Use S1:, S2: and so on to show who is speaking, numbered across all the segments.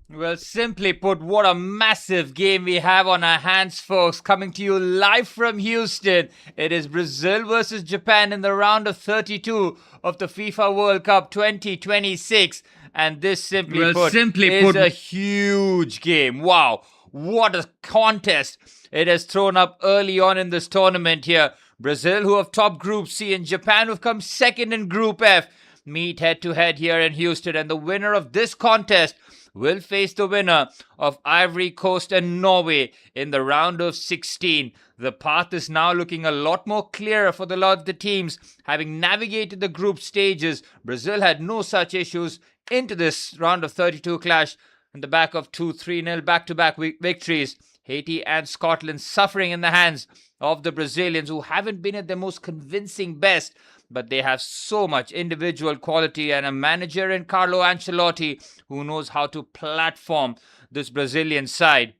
S1: Well, simply put, what a massive game we have on our hands, folks. Coming to you live from Houston. It is Brazil versus Japan in the round of 32 of the FIFA World Cup 2026. And this, is a huge game. Wow, what a contest it has thrown up early on in this tournament here. Brazil, who have topped Group C, and Japan, who have come second in Group F, meet head to head here in Houston. And the winner of this contest will face the winner of Ivory Coast and Norway in the round of 16. The path is now looking a lot more clearer for the lot of the teams. Having navigated the group stages, Brazil had no such issues into this round of 32 clash on the back of 2-3-0 back-to-back victories. Haiti and Scotland suffering in the hands of the Brazilians, who haven't been at their most convincing best, but they have so much individual quality and a manager in Carlo Ancelotti who knows how to platform this Brazilian side.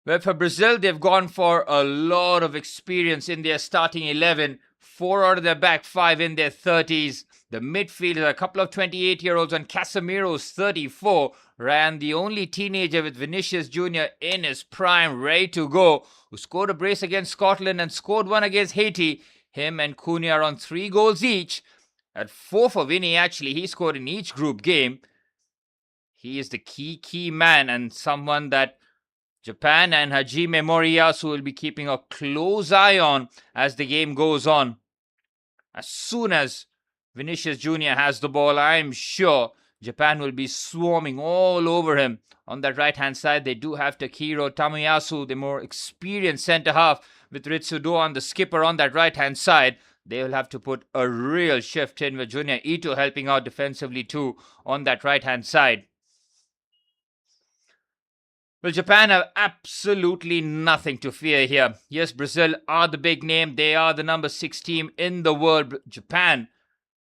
S1: Well, for Brazil, they've gone for a lot of experience in their starting 11. 4 out of their back 5 in their 30s. The midfield is a couple of 28-year-olds, and Casemiro's 34. Ran the only teenager with Vinicius Jr. in his prime, ready to go, who scored a brace against Scotland and scored one against Haiti. Him and Cunha are on 3 goals each. At 4 for Vinny, actually. He scored in each group game. He is the key man, and someone that Japan and Hajime Moriyasu will be keeping a close eye on as the game goes on. As soon as Vinicius Jr. has the ball, I'm sure Japan will be swarming all over him. On that right-hand side, they do have Takehiro Tomiyasu, the more experienced centre-half, with Ritsudo on the skipper on that right-hand side. They will have to put a real shift in, with Junya Ito helping out defensively too on that right-hand side. Well, Japan have absolutely nothing to fear here. Yes, Brazil are the big name. They are the number 6 team in the world. Japan,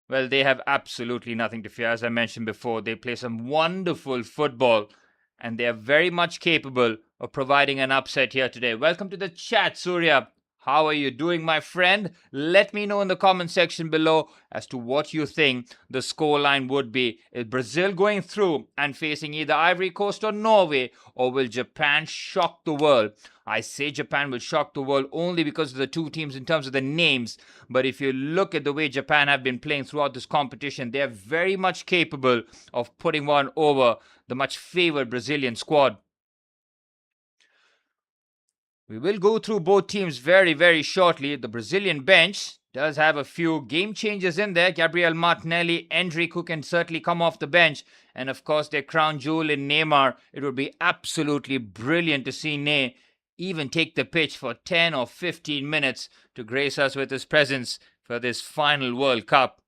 S1: well, they have absolutely nothing to fear. As I mentioned before, they play some wonderful football, and they are very much capable of providing an upset here today. Welcome to the chat, Surya. How are you doing, my friend? Let me know in the comment section below as to what you think the scoreline would be. Is Brazil going through and facing either Ivory Coast or Norway, or will Japan shock the world? I say Japan will shock the world only because of the two teams in terms of the names. But if you look at the way Japan have been playing throughout this competition, they are very much capable of putting one over the much favored Brazilian squad. We will go through both teams very shortly. The Brazilian bench does have a few game changers in there. Gabriel Martinelli, Endrick, who can certainly come off the bench. And of course, their crown jewel in Neymar. It would be absolutely brilliant to see Ney even take the pitch for 10 or 15 minutes to grace us with his presence for this final World Cup.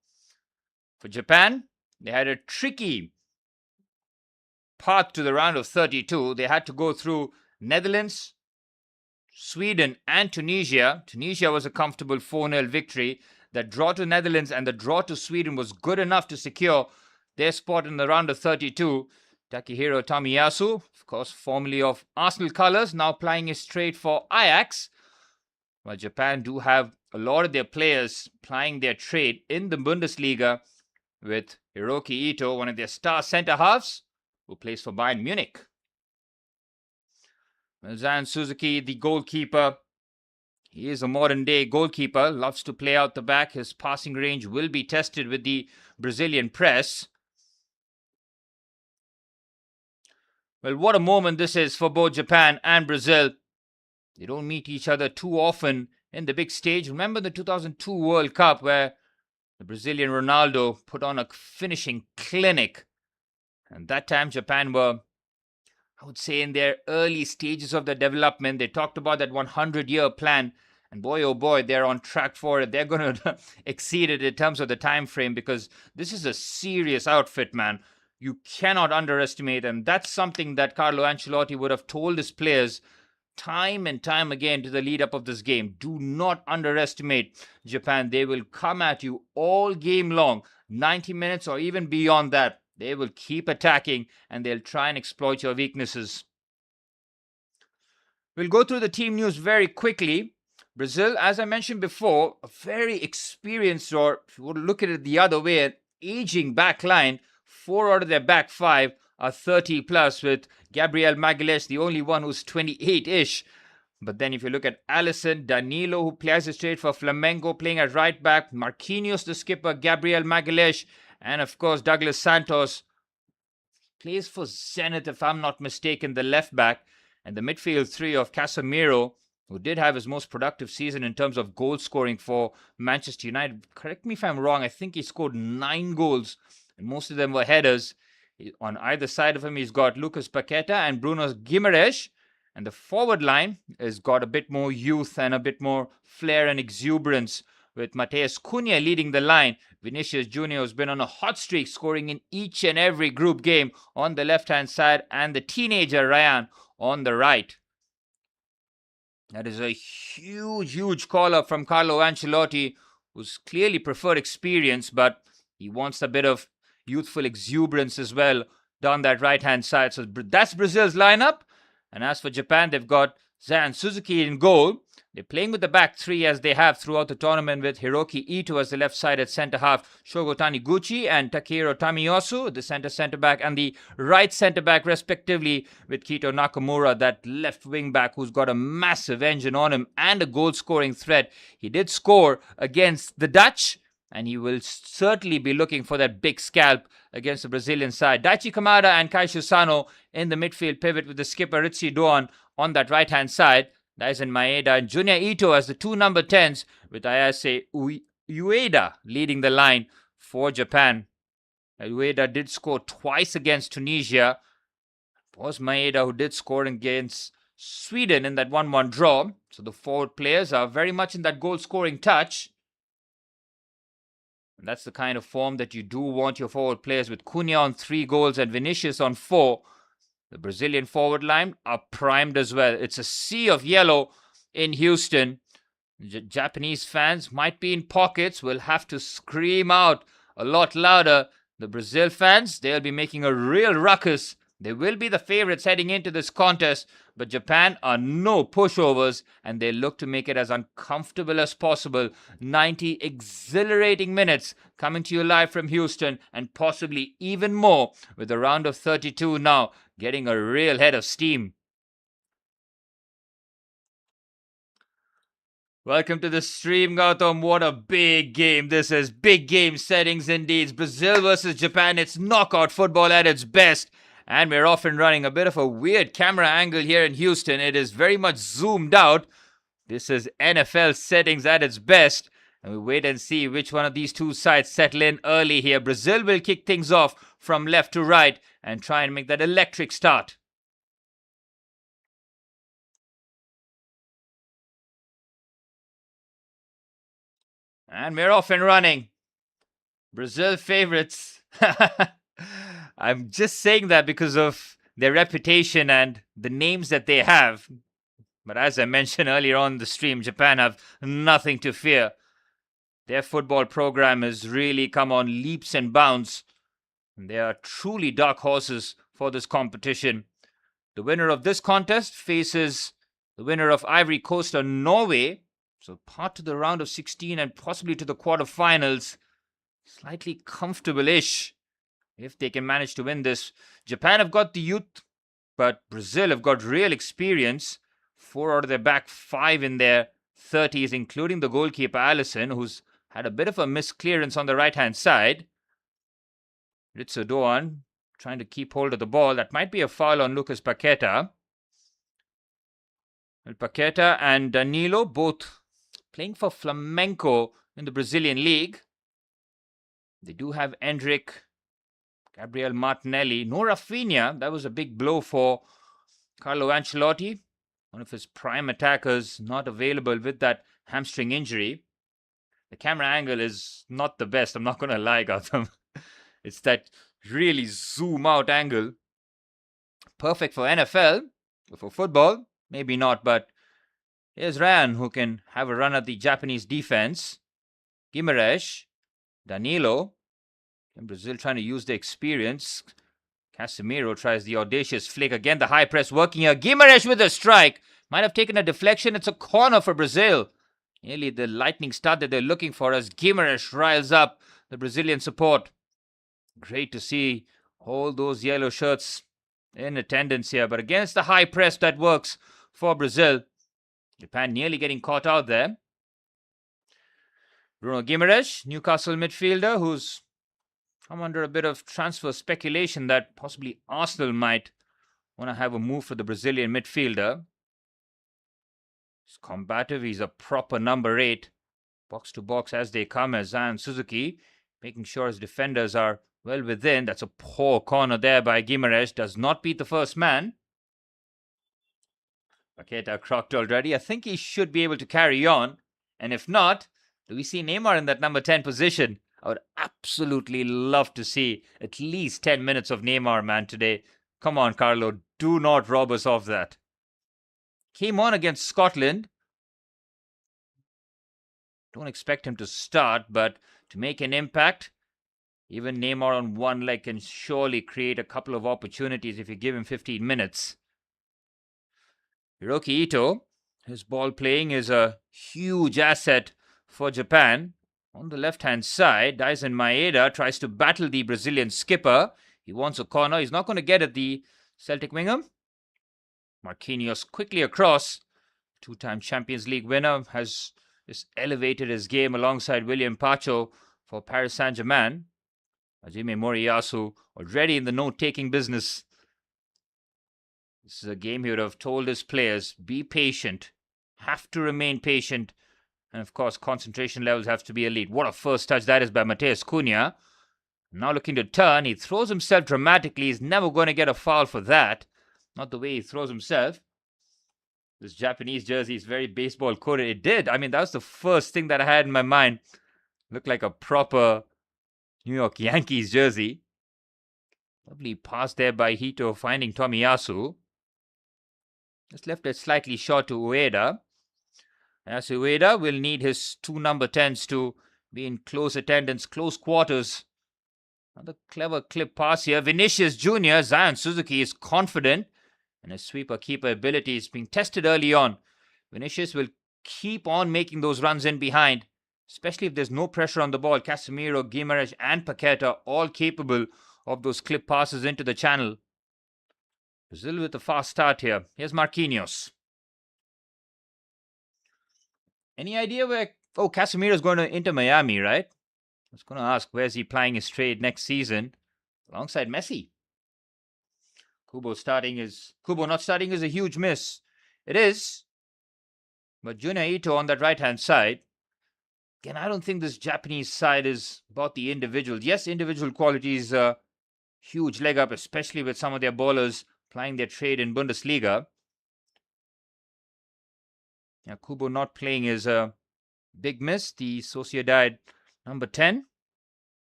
S1: For Japan, they had a tricky path to the round of 32. They had to go through Netherlands, Sweden and Tunisia. Tunisia was a comfortable 4-0 victory. The draw to Netherlands and the draw to Sweden was good enough to secure their spot in the round of 32. Takehiro Tomiyasu, of course, formerly of Arsenal colours, now plying his trade for Ajax. While Japan do have a lot of their players plying their trade in the Bundesliga, with Hiroki Ito, one of their star centre-halves, who plays for Bayern Munich. Zan Suzuki, the goalkeeper, he is a modern-day goalkeeper, loves to play out the back. His passing range will be tested with the Brazilian press. Well, what a moment this is for both Japan and Brazil. They don't meet each other too often in the big stage. Remember the 2002 World Cup where the Brazilian Ronaldo put on a finishing clinic. And that time Japan were, I would say, in their early stages of their development. They talked about that 100-year plan. And boy, oh boy, they're on track for it. They're going to exceed it in terms of the time frame, because this is a serious outfit, man. You cannot underestimate. And that's something that Carlo Ancelotti would have told his players time and time again to the lead up of this game. Do not underestimate Japan. They will come at you all game long, 90 minutes or even beyond that. They will keep attacking and they'll try and exploit your weaknesses. We'll go through the team news very quickly. Brazil, as I mentioned before, a very experienced, or if you would look at it the other way, an aging back line. 4 out of their back 5 are 30 plus, with Gabriel Magalhaes the only one who's 28-ish. But then if you look at Alisson, Danilo, who plays it straight for Flamengo, playing at right back, Marquinhos, the skipper, Gabriel Magalhaes, and of course Douglas Santos, plays for Zenit, if I'm not mistaken, the left back, and the midfield three of Casemiro, who did have his most productive season in terms of goal scoring for Manchester United. Correct me if I'm wrong, I think he scored 9 goals, and most of them were headers. On either side of him, he's got Lucas Paqueta and Bruno Guimaraes, and the forward line has got a bit more youth and a bit more flair and exuberance, with Mateus Cunha leading the line. Vinicius Jr. has been on a hot streak, scoring in each and every group game on the left-hand side, and the teenager Ryan on the right. That is a huge call-up from Carlo Ancelotti, who's clearly preferred experience, but he wants a bit of youthful exuberance as well down that right-hand side. So that's Brazil's lineup. And as for Japan, they've got Zayan Suzuki in goal. They're playing with the back three as they have throughout the tournament, with Hiroki Ito as the left-sided centre-half, Shogo Taniguchi and Takehiro Tamiyasu, the centre-back, and the right centre-back respectively, with Kito Nakamura, that left wing-back who's got a massive engine on him and a goal-scoring threat. He did score against the Dutch, and he will certainly be looking for that big scalp against the Brazilian side. Daichi Kamada and Kaishu Sano in the midfield pivot, with the skipper Ritsuya Doan on that right-hand side. Daisen Maeda and Junya Ito as the two number 10s, with Ayase Ueda leading the line for Japan. Ueda did score twice against Tunisia. It was Maeda who did score against Sweden in that 1-1 draw. So the forward players are very much in that goal-scoring touch. And that's the kind of form that you do want your forward players, with Cunha on 3 goals and Vinicius on 4. The Brazilian forward line are primed as well. It's a sea of yellow in Houston. Japanese fans might be in pockets, will have to scream out a lot louder. The Brazil fans, they'll be making a real ruckus. They will be the favorites heading into this contest, but Japan are no pushovers, and they look to make it as uncomfortable as possible. 90 exhilarating minutes coming to you live from Houston, and possibly even more, with the round of 32 now getting a real head of steam. Welcome to the stream, Gautam. What a big game this is. Big game settings indeed. Brazil versus Japan. It's knockout football at its best. And we're often running a bit of a weird camera angle here in Houston. It is very much zoomed out. This is NFL settings at its best. And we wait and see which one of these two sides settle in early here. Brazil will kick things off from left to right and try and make that electric start. And we're off and running. Brazil favorites. I'm just saying that because of their reputation and the names that they have. But as I mentioned earlier on the stream, Japan have nothing to fear. Their football program has really come on leaps and bounds. They are truly dark horses for this competition. The winner of this contest faces the winner of Ivory Coast or Norway. So part to the round of 16 and possibly to the quarterfinals. Slightly comfortable-ish if they can manage to win this. Japan have got the youth, but Brazil have got real experience. 4 out of their back 5 in their 30s, including the goalkeeper Alisson, who's had a bit of a misclearance on the right-hand side. Ritsuya Doan trying to keep hold of the ball. That might be a foul on Lucas Paqueta. Well, Paqueta and Danilo both playing for Flamengo in the Brazilian league. They do have Endrick, Gabriel Martinelli, no Rafinha. That was a big blow for Carlo Ancelotti. One of his prime attackers not available with that hamstring injury. The camera angle is not the best, I'm not going to lie, Gautam. It's that really zoom out angle. Perfect for NFL, for football, maybe not, but here's Ryan who can have a run at the Japanese defense. Guimaraes, Danilo, and Brazil trying to use the experience. Casemiro tries the audacious flick. Again, the high press working here. Guimaraes with a strike. Might have taken a deflection. It's a corner for Brazil. Nearly the lightning start that they're looking for as Guimaraes riles up the Brazilian support. Great to see All those yellow shirts in attendance here. But against the high press that works for Brazil. Japan nearly getting caught out there. Bruno Guimaraes, Newcastle midfielder, who's come under a bit of transfer speculation that possibly Arsenal might want to have a move for the Brazilian midfielder. He's combative. He's a proper number 8. Box to box as they come as Zion Suzuki, making sure his defenders are well within. That's a poor corner there by Guimaraes. Does not beat the first man. Paqueta crocked already. I think he should be able to carry on. And if not, do we see Neymar in that number 10 position? I would absolutely love to see at least 10 minutes of Neymar, man, today. Come on, Carlo. Do not rob us of that. Came on against Scotland. Don't expect him to start, but to make an impact, even Neymar on one leg can surely create a couple of opportunities if you give him 15 minutes. Hiroki Ito, his ball playing is a huge asset for Japan. On the left-hand side, Daisen Maeda tries to battle the Brazilian skipper. He wants a corner. He's not going to get it, the Celtic winger. Marquinhos quickly across. Two-time Champions League winner has just elevated his game alongside William Pacho for Paris Saint-Germain. Hajime Moriyasu already in the note-taking business. This is a game he would have told his players, be patient, have to remain patient, and of course concentration levels have to be elite. What a first touch that is by Matheus Cunha. Now looking to turn, he throws himself dramatically. He's never going to get a foul for that. Not the way he throws himself. This Japanese jersey is very baseball coded. It did. I mean, that was the first thing that I had in my mind. Looked like a proper New York Yankees jersey. Lovely pass there by Hito finding Tomiyasu. Just left it slightly short to Ueda. As Ueda will need his 2 number 10s to be in close attendance, close quarters. Another clever clip pass here. Vinicius Jr., Zion Suzuki is confident. And his sweeper keeper ability is being tested early on. Vinicius will keep on making those runs in behind, especially if there's no pressure on the ball. Casemiro, Guimaraes and Paqueta all capable of those clip passes into the channel. Brazil with a fast start here. Here's Marquinhos. Any idea where... Oh, Casemiro is going to Inter Miami, right? I was going to ask, where's he plying his trade next season? Alongside Messi. Kubo not starting is a huge miss. It is. But Junya Ito on that right-hand side. Again, I don't think this Japanese side is about the individuals. Yes, individual quality is a huge leg up, especially with some of their bowlers plying their trade in Bundesliga. Yeah, Kubo not playing is a big miss. The Sociedad number 10.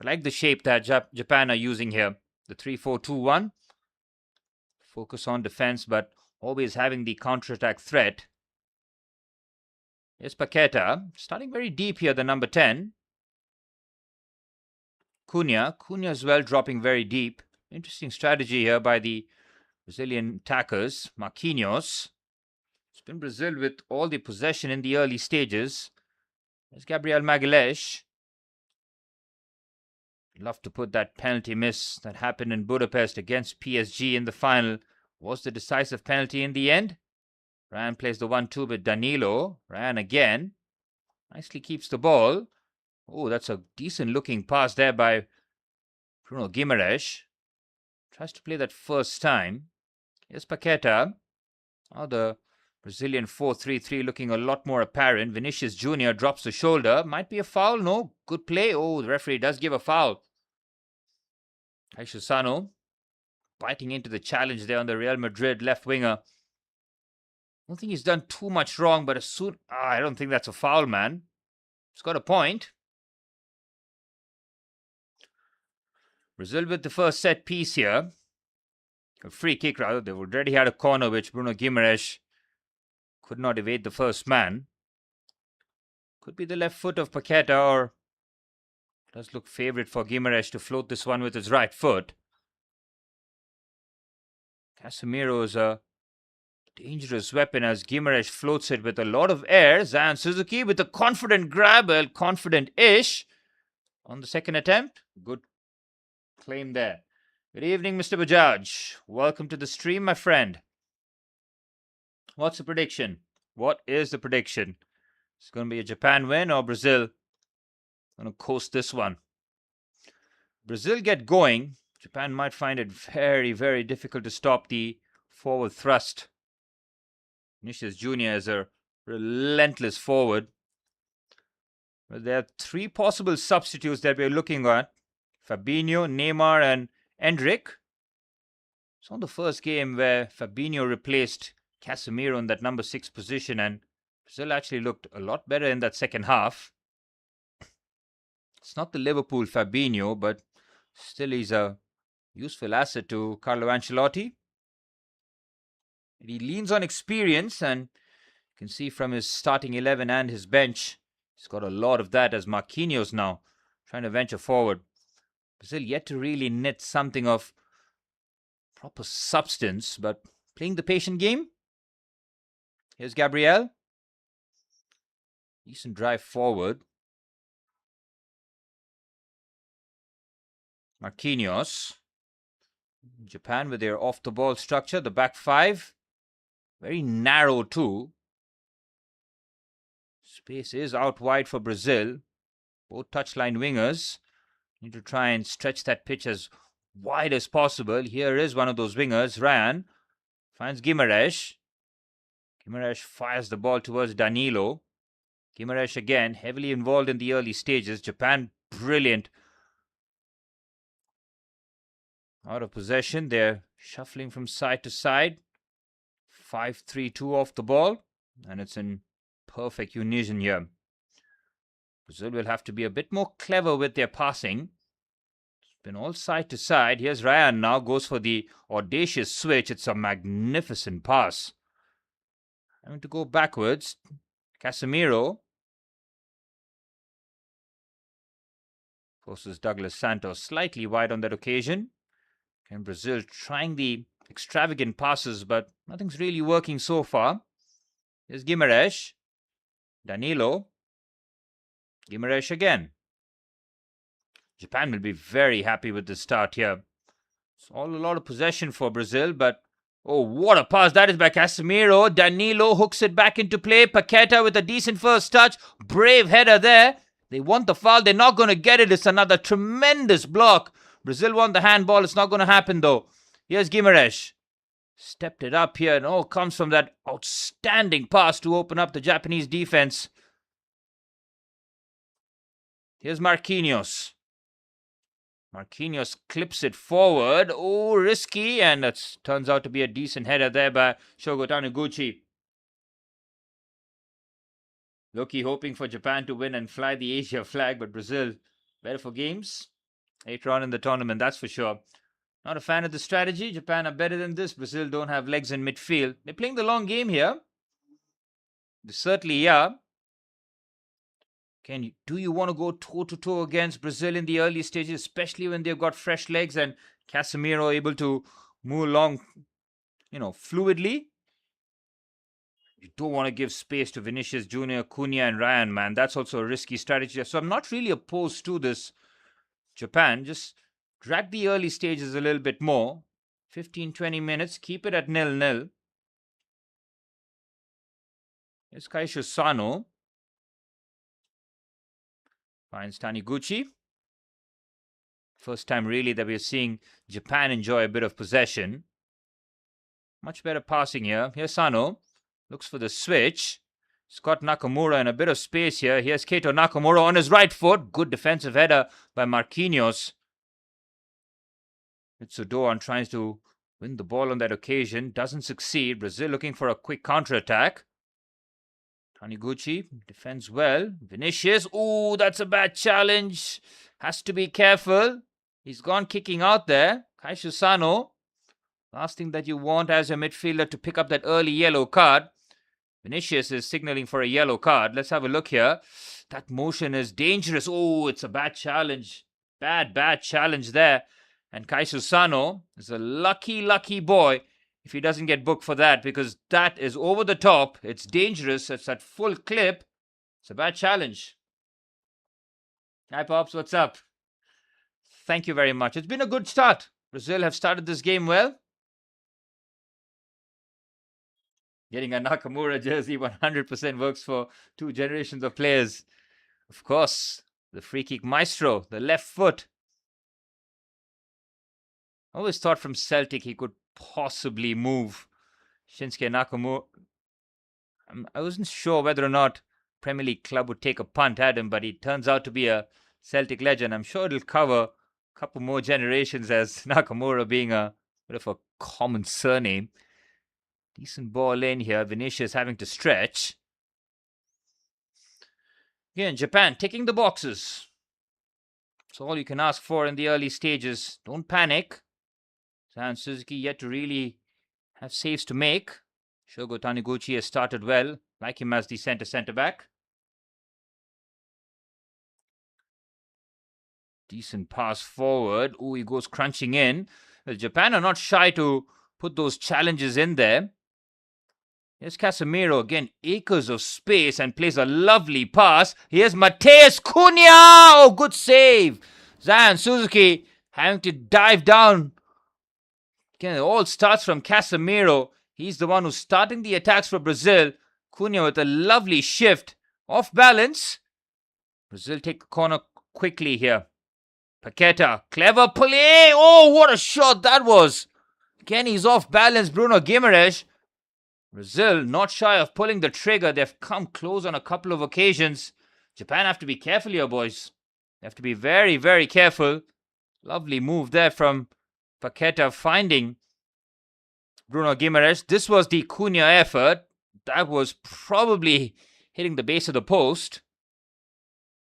S1: I like the shape that Japan are using here. The 3-4-2-1. Focus on defense, but always having the counter-attack threat. Here's Paqueta. Starting very deep here, the number 10. Cunha as well dropping very deep. Interesting strategy here by the Brazilian attackers. Marquinhos. It's been Brazil with all the possession in the early stages. There's Gabriel Magalhães. Love to put that penalty miss that happened in Budapest against PSG in the final. Was the decisive penalty in the end? Ryan plays the 1-2 with Danilo. Ryan again. Nicely keeps the ball. Oh, that's a decent looking pass there by Bruno Guimaraes. Tries to play that first time. Here's Paqueta. Now the Brazilian 4-3-3 looking a lot more apparent. Vinicius Jr. drops the shoulder. Might be a foul. No. Good play. Oh, the referee does give a foul. Aishusano biting into the challenge there on the Real Madrid left winger. I don't think he's done too much wrong, but as soon... I don't think that's a foul, man. He's got a point. Brazil with the first set piece here. A free kick, rather. They've already had a corner which Bruno Guimaraes could not evade the first man. Could be the left foot of Paqueta, or does look favourite for Guimaraes to float this one with his right foot. Casemiro is a dangerous weapon as Guimaraes floats it with a lot of air. Zion Suzuki with a confident grab, well, confident-ish on the second attempt. Good claim there. Good evening, Mr. Bajaj. Welcome to the stream, my friend. What's the prediction? What is the prediction? It's going to be a Japan win or Brazil going to coast this one? Brazil get going. Japan might find it very, very difficult to stop the forward thrust. Vinicius Jr. is a relentless forward. Well, there are three possible substitutes that we're looking at. Fabinho, Neymar and Endrick. It's not the first game where Fabinho replaced Casemiro in that number 6 position, and Brazil actually looked a lot better in that second half. It's not the Liverpool Fabinho, but still he's a useful asset to Carlo Ancelotti. He leans on experience, and you can see from his starting 11 and his bench, he's got a lot of that as Marquinhos now trying to venture forward. Brazil yet to really knit something of proper substance, but playing the patient game. Here's Gabriel. Decent drive forward. Marquinhos. Japan with their off-the-ball structure. The back five. Very narrow too. Space is out wide for Brazil. Both touchline wingers need to try and stretch that pitch as wide as possible. Here is one of those wingers. Ryan finds Guimaraes. Guimaraes fires the ball towards Danilo. Guimaraes again, heavily involved in the early stages. Japan, brilliant. Out of possession. They're shuffling from side to side. 5-3-2 off the ball. And it's in perfect unison here. Brazil will have to be a bit more clever with their passing. It's been all side to side. Here's Ryan now. Goes for the audacious switch. It's a magnificent pass. Having to go backwards. Casemiro forces Douglas Santos slightly wide on that occasion. And Brazil trying the extravagant passes, but nothing's really working so far. Here's Guimaraes. Danilo. Guimaraes again. Japan will be very happy with the start here. It's all a lot of possession for Brazil, but oh, what a pass that is by Casemiro. Danilo hooks it back into play. Paqueta with a decent first touch. Brave header there. They want the foul. They're not going to get it. It's another tremendous block. Brazil won the handball. It's not going to happen though. Here's Guimaraes. Stepped it up here, and all comes from that outstanding pass to open up the Japanese defense. Here's Marquinhos. Marquinhos clips it forward. Oh, risky. And that turns out to be a decent header there by Shogo Taniguchi. Loki hoping for Japan to win and fly the Asia flag, but Brazil better for games. Later on in the tournament, that's for sure. Not a fan of the strategy. Japan are better than this. Brazil don't have legs in midfield. They're playing the long game here. They certainly are. Do you want to go toe-to-toe against Brazil in the early stages, especially when they've got fresh legs and Casemiro able to move along, fluidly? You don't want to give space to Vinicius Jr., Cunha and Ryan, man. That's also a risky strategy. So I'm not really opposed to this. Japan, just drag the early stages a little bit more. 15-20 minutes. Keep it at 0-0. Here's Kaisho Sano. Finds Taniguchi. First time really that we're seeing Japan enjoy a bit of possession. Much better passing here. Here's Sano. Looks for the switch. Scott Nakamura in a bit of space here. Here's Keito Nakamura on his right foot. Good defensive header by Marquinhos. Mitsudoan tries to win the ball on that occasion. Doesn't succeed. Brazil looking for a quick counter-attack. Taniguchi defends well. Vinicius. Ooh, that's a bad challenge. Has to be careful. He's gone kicking out there. Kaisho Sano. Last thing that you want as a midfielder to pick up that early yellow card. Vinicius is signaling for a yellow card. Let's have a look here. That motion is dangerous. Oh, it's a bad challenge. Bad challenge there. And Kaisho Sano is a lucky boy if he doesn't get booked for that, because that is over the top. It's dangerous. It's at full clip. It's a bad challenge. Hi, Pops. What's up? Thank you very much. It's been a good start. Brazil have started this game well. Getting a Nakamura jersey 100% works for 2 generations of players. Of course, the free kick maestro, the left foot. I always thought from Celtic he could possibly move Shinsuke Nakamura. I wasn't sure whether or not Premier League club would take a punt at him, but he turns out to be a Celtic legend. I'm sure it'll cover a couple more generations as Nakamura being a bit of a common surname. Decent ball in here. Vinicius having to stretch. Again, Japan ticking the boxes. That's all you can ask for in the early stages. Don't panic. San Suzuki yet to really have saves to make. Shogo Taniguchi has started well. Like him as the centre back. Decent pass forward. Oh, he goes crunching in. Well, Japan are not shy to put those challenges in there. Here's Casemiro, again, acres of space and plays a lovely pass. Here's Mateus Cunha! Oh, good save. San Suzuki having to dive down. Again, it all starts from Casemiro. He's the one who's starting the attacks for Brazil. Cunha with a lovely shift. Off balance. Brazil take the corner quickly here. Paqueta, clever play. Oh, what a shot that was. Again, he's off balance. Bruno Guimaraes. Brazil not shy of pulling the trigger. They've come close on a couple of occasions. Japan have to be careful here, boys. They have to be very, very careful. Lovely move there from Paqueta finding Bruno Guimaraes. This was the Cunha effort. That was probably hitting the base of the post.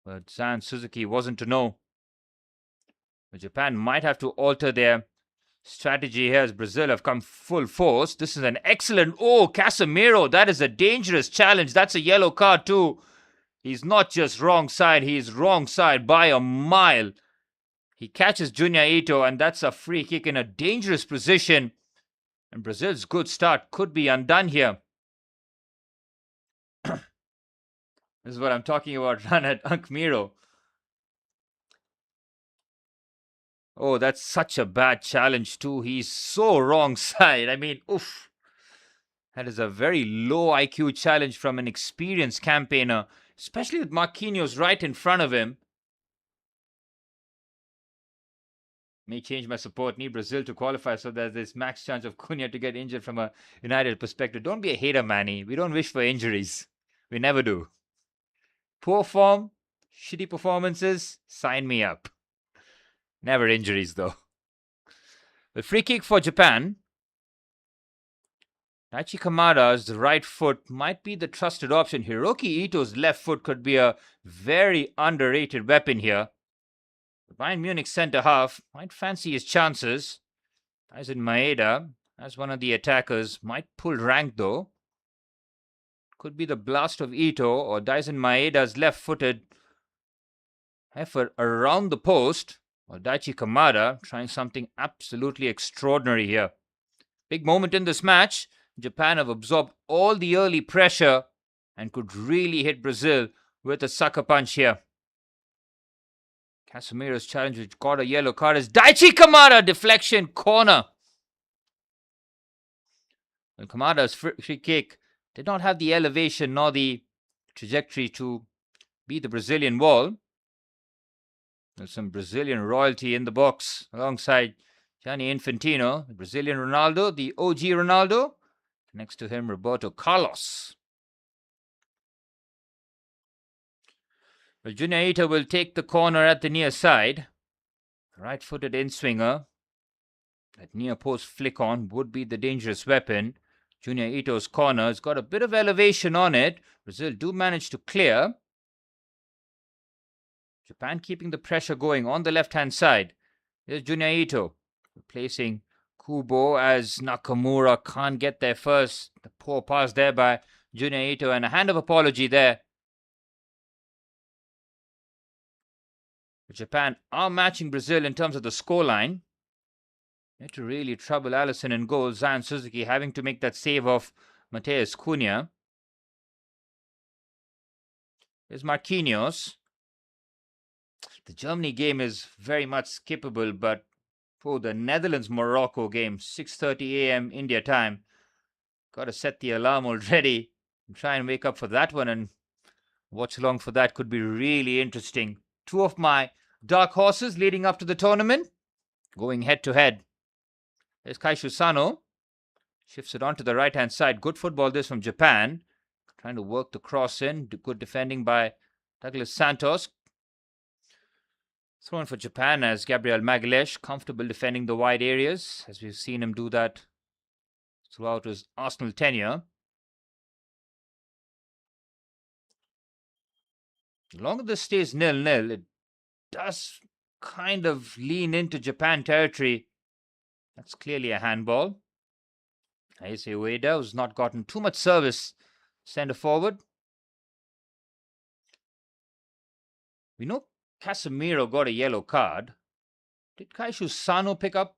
S1: But San Suzuki wasn't to know. But Japan might have to alter their strategy here as Brazil have come full force. This is an excellent... Oh, Casemiro, that is a dangerous challenge. That's a yellow card too. He's not just wrong side, he's wrong side by a mile. He catches Junya Ito and that's a free kick in a dangerous position. And Brazil's good start could be undone here. This is what I'm talking about, run at Ankmiro. Oh, that's such a bad challenge too. He's so wrong side. I mean, oof. That is a very low IQ challenge from an experienced campaigner, especially with Marquinhos right in front of him. May change my support. Need Brazil to qualify so that there's max chance of Cunha to get injured from a United perspective. Don't be a hater, Manny. We don't wish for injuries. We never do. Poor form, shitty performances, sign me up. Never injuries, though. The free kick for Japan. Daichi Kamada's right foot might be the trusted option. Hiroki Ito's left foot could be a very underrated weapon here. The Bayern Munich centre-half might fancy his chances. Tyson Maeda, as one of the attackers, might pull rank, though. Could be the blast of Ito or Dyson Maeda's left-footed effort around the post. Or Daichi Kamada trying something absolutely extraordinary here. Big moment in this match. Japan have absorbed all the early pressure and could really hit Brazil with a sucker punch here. Casemiro's challenge, which got a yellow card, is Daichi Kamada deflection corner. Well, Kamada's free kick did not have the elevation nor the trajectory to beat the Brazilian wall. There's some Brazilian royalty in the box alongside Gianni Infantino, the Brazilian Ronaldo, the OG Ronaldo. Next to him, Roberto Carlos. Well, Junya Ito will take the corner at the near side. Right-footed in-swinger. That near post flick on would be the dangerous weapon. Junya Ito's corner has got a bit of elevation on it. Brazil do manage to clear. Japan keeping the pressure going on the left-hand side. Here's Junya Ito replacing Kubo as Nakamura can't get there first. The poor pass there by Junya Ito and a hand of apology there. Japan are matching Brazil in terms of the scoreline. Had to really trouble Allison in goal. San Suzuki having to make that save of Mateus Cunha. Here's Marquinhos. The Germany game is very much skippable, but for the Netherlands-Morocco game, 6:30 a.m. India time, got to set the alarm already and try and wake up for that one and watch along for that. Could be really interesting. Two of my dark horses leading up to the tournament, going head to head. There's Kaishu Sano. Shifts it onto the right-hand side. Good football this from Japan. Trying to work the cross in. Good defending by Douglas Santos. Thrown for Japan as Gabriel Magalhaes. Comfortable defending the wide areas, as we've seen him do that throughout his Arsenal tenure. As long as this stays 0-0, it does kind of lean into Japan territory. That's clearly a handball. Aise Ueda, who's not gotten too much service, centre forward. We know Casemiro got a yellow card. Did Kaishu Sano pick up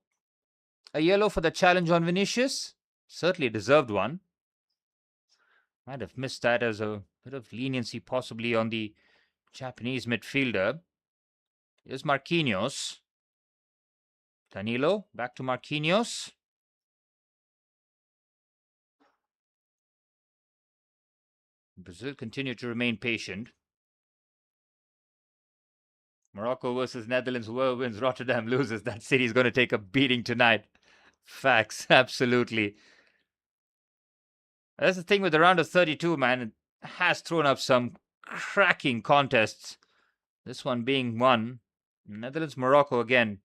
S1: a yellow for the challenge on Vinicius? Certainly deserved one. Might have missed that as a bit of leniency possibly on the Japanese midfielder. Here's Marquinhos. Danilo, back to Marquinhos. Brazil continue to remain patient. Morocco versus Netherlands. Whoever wins, Rotterdam loses. That city's going to take a beating tonight. Facts, absolutely. That's the thing with the round of 32, man. It has thrown up some cracking contests. This one being one. Netherlands-Morocco again.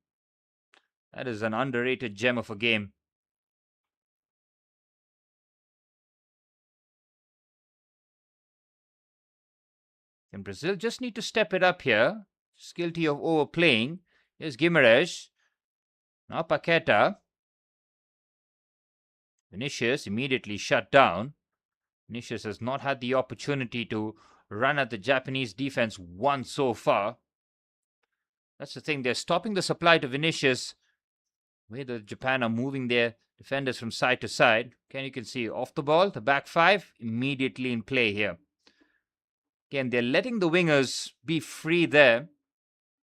S1: That is an underrated gem of a game. And Brazil just need to step it up here. Just guilty of overplaying. Here's Guimaraes. Now Paqueta. Vinicius immediately shut down. Vinicius has not had the opportunity to run at the Japanese defense once so far. That's the thing. They're stopping the supply to Vinicius. The way the Japan are moving their defenders from side to side. Again, you can see off the ball, the back five immediately in play here. Again, they're letting the wingers be free there.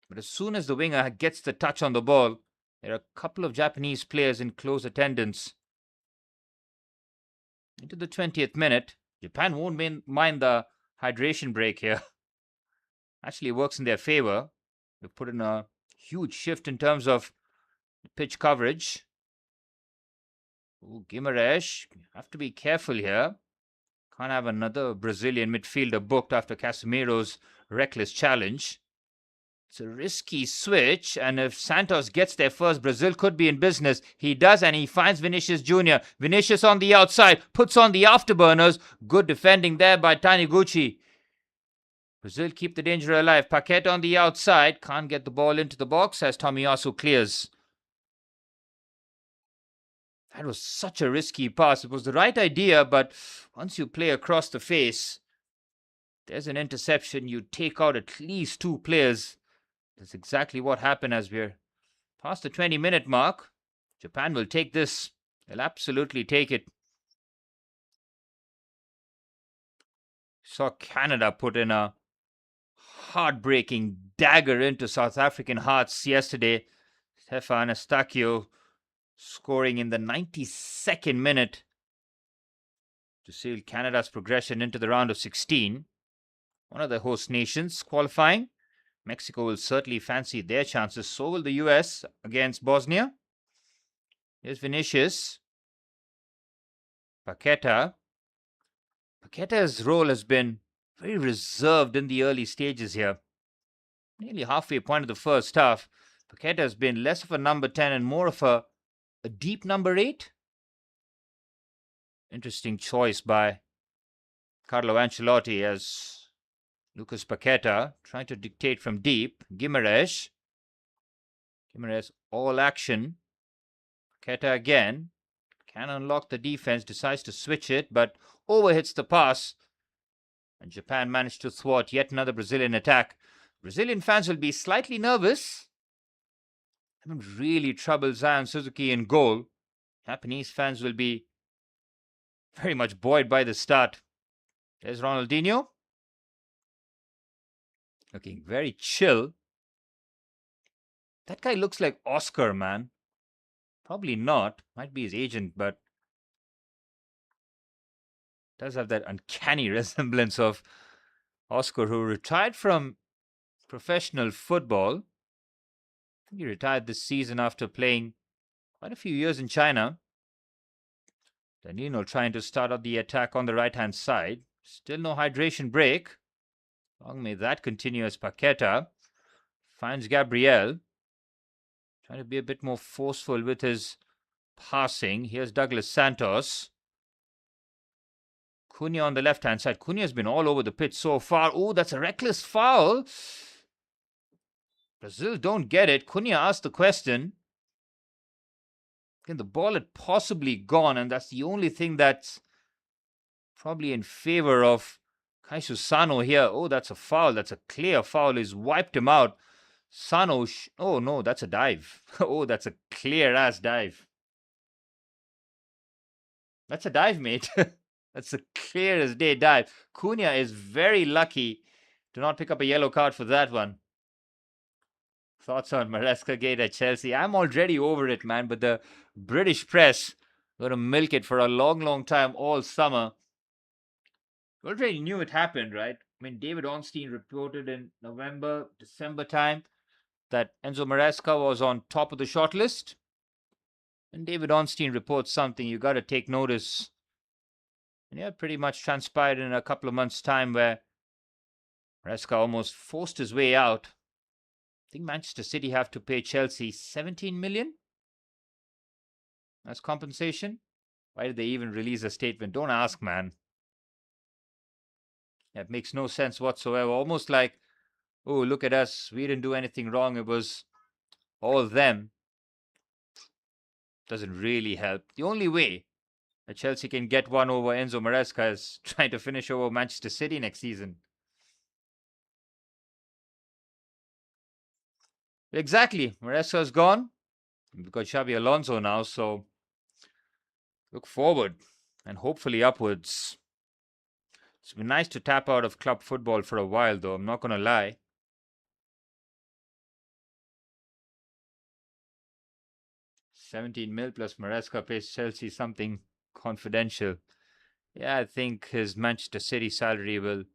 S1: But as soon as the winger gets the touch on the ball, there are a couple of Japanese players in close attendance. Into the 20th minute, Japan won't mind the hydration break here. Actually works in their favor. They've put in a huge shift in terms of pitch coverage. Guimaraes, have to be careful here. Can't have another Brazilian midfielder booked after Casemiro's reckless challenge. It's a risky switch, and if Santos gets there first, Brazil could be in business. He does, and he finds Vinicius Jr. Vinicius on the outside, puts on the afterburners. Good defending there by Taniguchi. Brazil keep the danger alive. Paqueta on the outside, can't get the ball into the box as Tomiyasu clears. That was such a risky pass. It was the right idea, but once you play across the face, there's an interception. You take out at least two players. That's exactly what happened as we're past the 20-minute mark. Japan will take this. They'll absolutely take it. Saw Canada put in a heartbreaking dagger into South African hearts yesterday. Stefan Eustáquio scoring in the 92nd minute to seal Canada's progression into the round of 16. One of the host nations qualifying. Mexico will certainly fancy their chances. So will the US against Bosnia. Here's Vinicius. Paqueta. Paqueta's role has been very reserved in the early stages here. Nearly halfway point of the first half. Paqueta has been less of a number 10 and more of a deep number 8. Interesting choice by Carlo Ancelotti as Lucas Paqueta trying to dictate from deep. Guimaraes all action. Paqueta again. Can unlock the defense. Decides to switch it, but overhits the pass. And Japan managed to thwart yet another Brazilian attack. Brazilian fans will be slightly nervous. Haven't really troubled Zion Suzuki in goal. Japanese fans will be very much buoyed by the start. There's Ronaldinho. Looking very chill. That guy looks like Oscar, man. Probably not. Might be his agent, but does have that uncanny resemblance of Oscar, who retired from professional football. I think he retired this season after playing quite a few years in China. Danilo trying to start up the attack on the right-hand side. Still no hydration break. Long may that continue as Paqueta finds Gabriel. Trying to be a bit more forceful with his passing. Here's Douglas Santos. Cunha on the left-hand side. Cunha has been all over the pitch so far. Oh, that's a reckless foul. Brazil don't get it. Cunha asked the question. Again, the ball had possibly gone, and that's the only thing that's probably in favor of Kaishu Sano here. Oh, that's a foul. That's a clear foul. He's wiped him out. Sano, oh no, that's a dive. Oh, that's a clear-ass dive. That's a dive, mate. That's a clear as day dive. Cunha is very lucky to not pick up a yellow card for that one. Thoughts on Maresca Gate at Chelsea? I'm already over it, man, but the British press going to milk it for a long, long time all summer. We already knew it happened, right? I mean, David Ornstein reported in November, December time that Enzo Maresca was on top of the shortlist. And David Ornstein reports something, you got to take notice. And yeah, pretty much transpired in a couple of months' time where Maresca almost forced his way out. I think Manchester City have to pay Chelsea 17 million as compensation. Why did they even release a statement? Don't ask, man. That makes no sense whatsoever. Almost like, oh, look at us. We didn't do anything wrong. It was all them. Doesn't really help. The only way that Chelsea can get one over Enzo Maresca is trying to finish over Manchester City next season. Exactly. Maresca's gone. We've got Xabi Alonso now, so look forward and hopefully upwards. It's been nice to tap out of club football for a while, though. I'm not going to lie. $17 million plus Maresca pays Chelsea something confidential. Yeah, I think his Manchester City salary will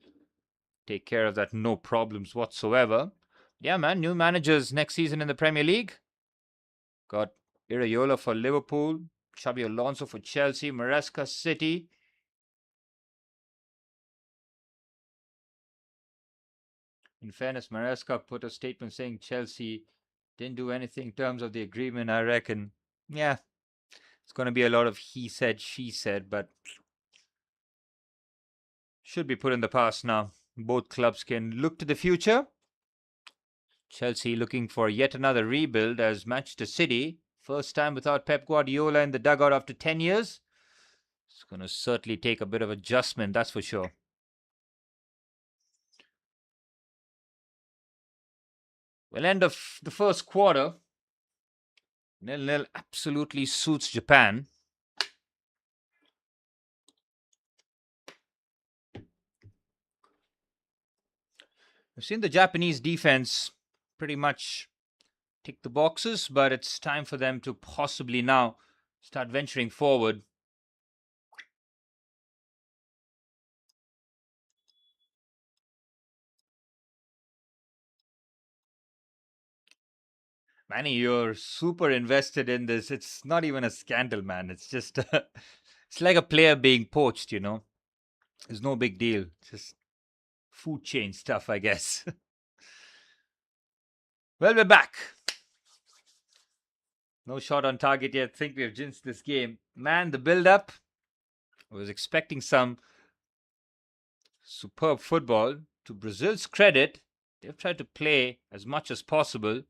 S1: take care of that, no problems whatsoever. Yeah, man, new managers next season in the Premier League. Got Iraola for Liverpool, Xabi Alonso for Chelsea, Maresca City. In fairness, Maresca put a statement saying Chelsea didn't do anything in terms of the agreement. I reckon, yeah, it's going to be a lot of he said, she said, but should be put in the past now. Both clubs can look to the future. Chelsea looking for yet another rebuild as Manchester City, first time without Pep Guardiola in the dugout after 10 years. It's going to certainly take a bit of adjustment, that's for sure. Well, end of the first quarter. 0-0 absolutely suits Japan. We've seen the Japanese defense pretty much tick the boxes, but it's time for them to possibly now start venturing forward. Manny, you're super invested in this. It's not even a scandal, man. It's just, it's like a player being poached, you know. It's no big deal. Just food chain stuff, I guess. Well, we're back. No shot on target yet. Think we've jinced this game. Man, the build-up. I was expecting some superb football. To Brazil's credit, they've tried to play as much as possible.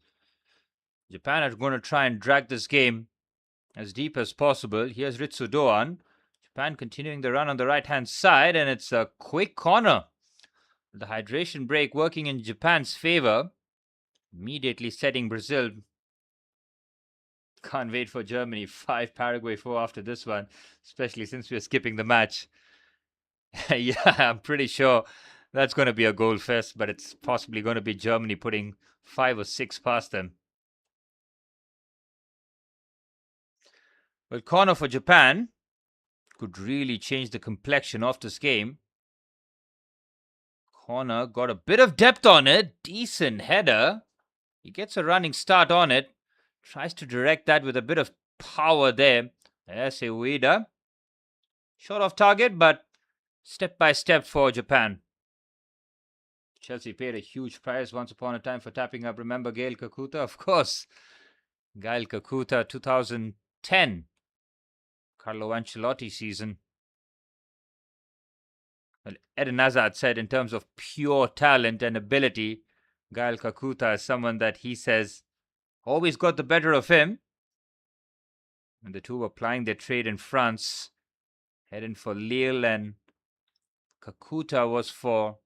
S1: Japan are going to try and drag this game as deep as possible. Here's Ritsu Doan. Japan continuing the run on the right-hand side, and it's a quick corner. The hydration break working in Japan's favor. Immediately setting Brazil. Can't wait for Germany. 5, Paraguay 4 after this one, especially since we're skipping the match. Yeah, I'm pretty sure that's going to be a goal fest, but it's possibly going to be Germany putting 5 or 6 past them. Well, corner for Japan could really change the complexion of this game. Corner got a bit of depth on it. Decent header. He gets a running start on it. Tries to direct that with a bit of power there. There's Ueda. Short off target, but step by step for Japan. Chelsea paid a huge price once upon a time for tapping up. Remember Gail Kakuta? Of course. Gail Kakuta, 2010. Carlo Ancelotti season. Well, Eden Hazard said in terms of pure talent and ability, Gael Kakuta is someone that he says always got the better of him. And the two were plying their trade in France, heading for Lille, and Kakuta was for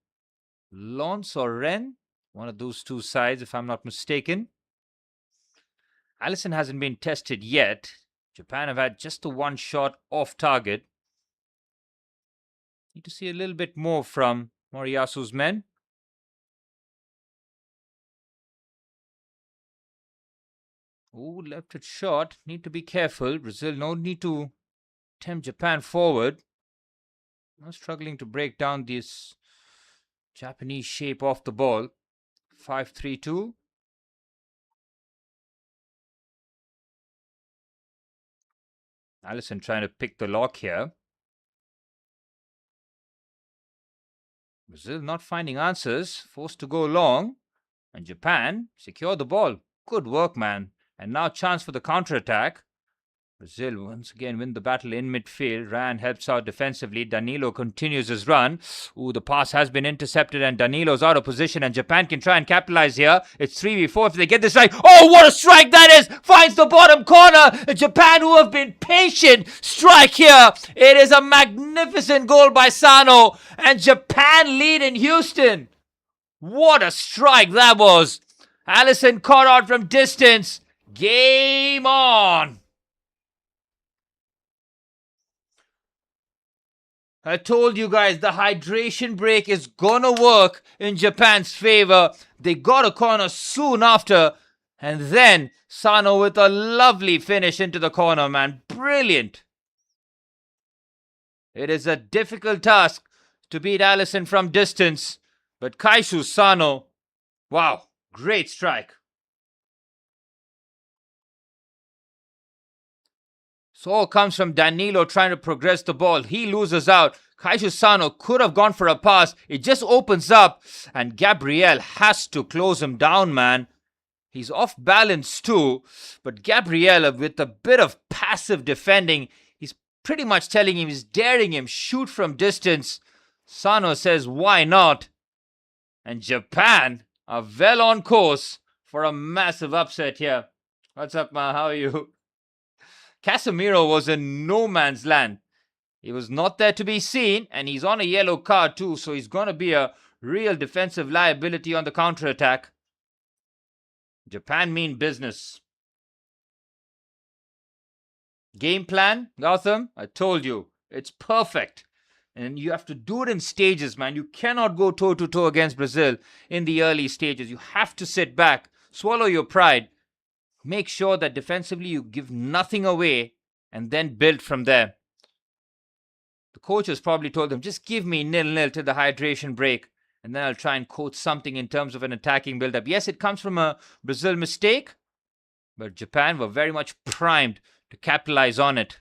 S1: Lens or Rennes, one of those two sides, if I'm not mistaken. Alisson hasn't been tested yet. Japan have had just the one shot off target. Need to see a little bit more from Moriyasu's men. Oh, left it short. Need to be careful. Brazil no need to tempt Japan forward. Not struggling to break down this Japanese shape off the ball. 5-3-2. Alisson trying to pick the lock here. Brazil not finding answers. Forced to go long. And Japan secure the ball. Good work, man. And now chance for the counter-attack. Brazil once again win the battle in midfield. Ryan helps out defensively. Danilo continues his run. Ooh, the pass has been intercepted and Danilo's out of position and Japan can try and capitalize here. It's 3v4 if they get this right. Oh, what a strike that is! Finds the bottom corner. Japan, who have been patient, strike here. It is a magnificent goal by Sano and Japan lead in Houston. What a strike that was. Alisson caught out from distance. Game on. I told you guys the hydration break is gonna work in Japan's favor. They got a corner soon after. And then Sano with a lovely finish into the corner, man. Brilliant. It is a difficult task to beat Alisson from distance. But Kaishu Sano, wow, great strike. So all comes from Danilo trying to progress the ball. He loses out. Kaishu Sano could have gone for a pass. It just opens up. And Gabriel has to close him down, man. He's off balance too. But Gabriel, with a bit of passive defending, he's pretty much telling him, he's daring him, shoot from distance. Sano says, why not? And Japan are well on course for a massive upset here. What's up, Ma? How are you? Casemiro was in no man's land. He was not there to be seen, and he's on a yellow card too, so he's going to be a real defensive liability on the counter-attack. Japan mean business. Game plan, Gautam, I told you, it's perfect. And you have to do it in stages, man. You cannot go toe-to-toe against Brazil in the early stages. You have to sit back, swallow your pride, make sure that defensively you give nothing away, and then build from there. The coach has probably told them, just give me 0-0 to the hydration break, and then I'll try and coach something in terms of an attacking build-up. Yes, it comes from a Brazil mistake, but Japan were very much primed to capitalize on it.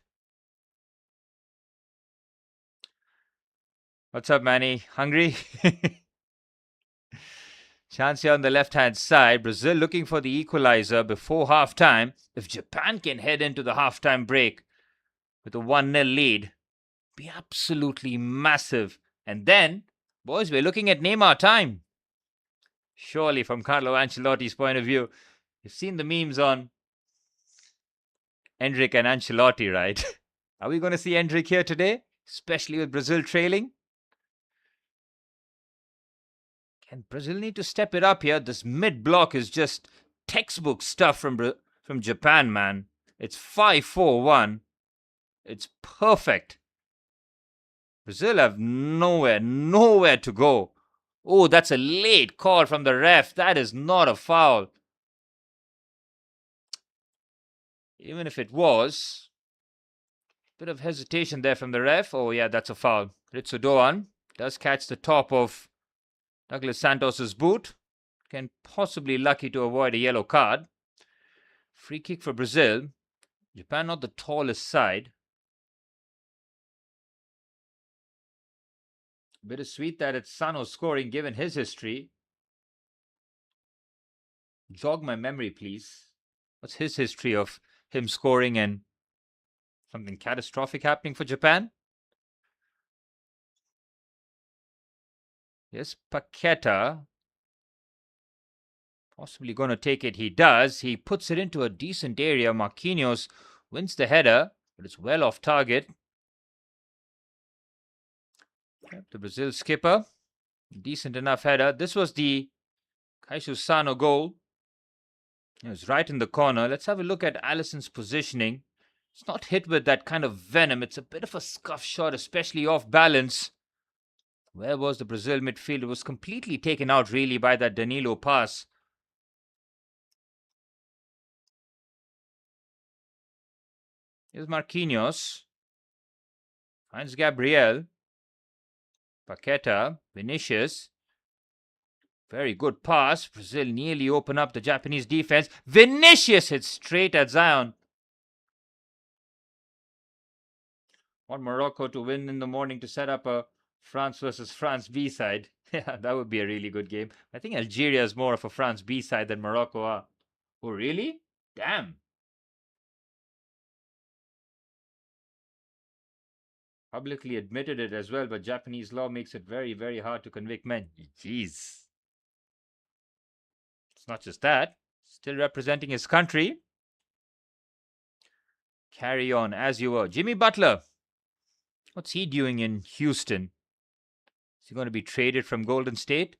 S1: What's up, Manny? Hungry? Chance here on the left-hand side. Brazil looking for the equalizer before half-time. If Japan can head into the half-time break with a 1-0 lead, be absolutely massive. And then, boys, we're looking at Neymar time. Surely, from Carlo Ancelotti's point of view, you've seen the memes on Endrick and Ancelotti, right? Are we going to see Endrick here today? Especially with Brazil trailing? Can Brazil need to step it up here? This mid-block is just textbook stuff from Japan, man. It's 5-4-1. It's perfect. Brazil have nowhere to go. Oh, that's a late call from the ref. That is not a foul. Even if it was, Bit of hesitation there from the ref. Oh, yeah, that's a foul. Ritsudoan does catch the top of Douglas Santos's boot. Can possibly lucky to avoid a yellow card. Free kick for Brazil. Japan not the tallest side. Bittersweet that it's Sano scoring given his history. Jog my memory, please. What's his history of him scoring and something catastrophic happening for Japan? Yes, Paqueta. Possibly going to take it. He does. He puts it into a decent area. Marquinhos wins the header, but it's well off target. The Brazil skipper. Decent enough header. This was the Kaishu Sano goal. It was right in the corner. Let's have a look at Alisson's positioning. It's not hit with that kind of venom. It's a bit of a scuff shot, especially off balance. Where was the Brazil midfield? It was completely taken out, really, by that Danilo pass. Here's Marquinhos. Finds Gabriel. Paqueta. Vinicius. Very good pass. Brazil nearly open up the Japanese defense. Vinicius hits straight at Zion. Want Morocco to win in the morning to set up a France versus France B side. Yeah, that would be a really good game. I think Algeria is more of a France B side than Morocco are. Oh, really? Damn. Publicly admitted it as well, but Japanese law makes it very, very hard to convict men. Jeez. It's not just that. Still representing his country. Carry on as you were. Jimmy Butler. What's he doing in Houston? Is he going to be traded from Golden State?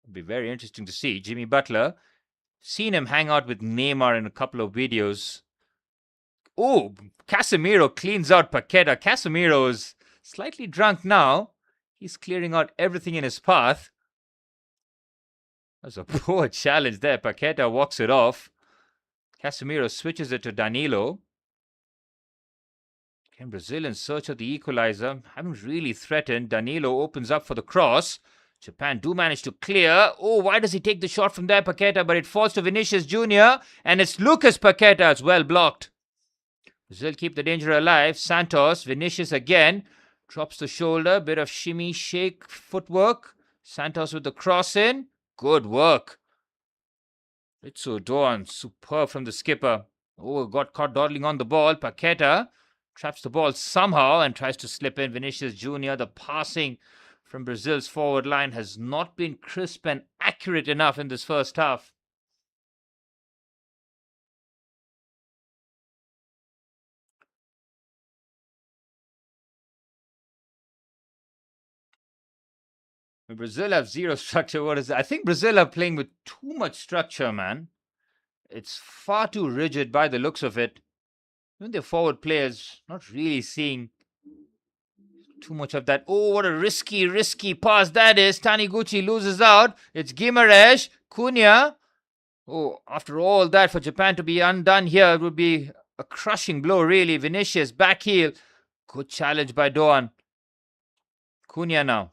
S1: It'll be very interesting to see. Jimmy Butler. Seen him hang out with Neymar in a couple of videos. Oh, Casemiro cleans out Paqueta. Casemiro is slightly drunk now. He's clearing out everything in his path. That's a poor challenge there. Paqueta walks it off. Casemiro switches it to Danilo. Can Brazil in search of the equalizer? Haven't really threatened. Danilo opens up for the cross. Japan do manage to clear. Oh, why does he take the shot from there, Paqueta? But it falls to Vinicius Jr. And it's Lucas Paqueta. It's well blocked. Brazil keep the danger alive. Santos, Vinicius again. Drops the shoulder. Bit of shimmy, shake, footwork. Santos with the cross in. Good work. Ritsudoan, superb from the skipper. Oh, got caught dawdling on the ball. Paqueta traps the ball somehow and tries to slip in. Vinicius Jr. The passing from Brazil's forward line has not been crisp and accurate enough in this first half. Brazil have zero structure. What is that? I think Brazil are playing with too much structure, man. It's far too rigid by the looks of it. Even their forward players not really seeing too much of that. Oh, what a risky pass that is. Taniguchi loses out. It's Guimaraes, Cunha. Oh, after all that, for Japan to be undone here, it would be a crushing blow, really. Vinicius, back heel. Good challenge by Doan. Cunha now.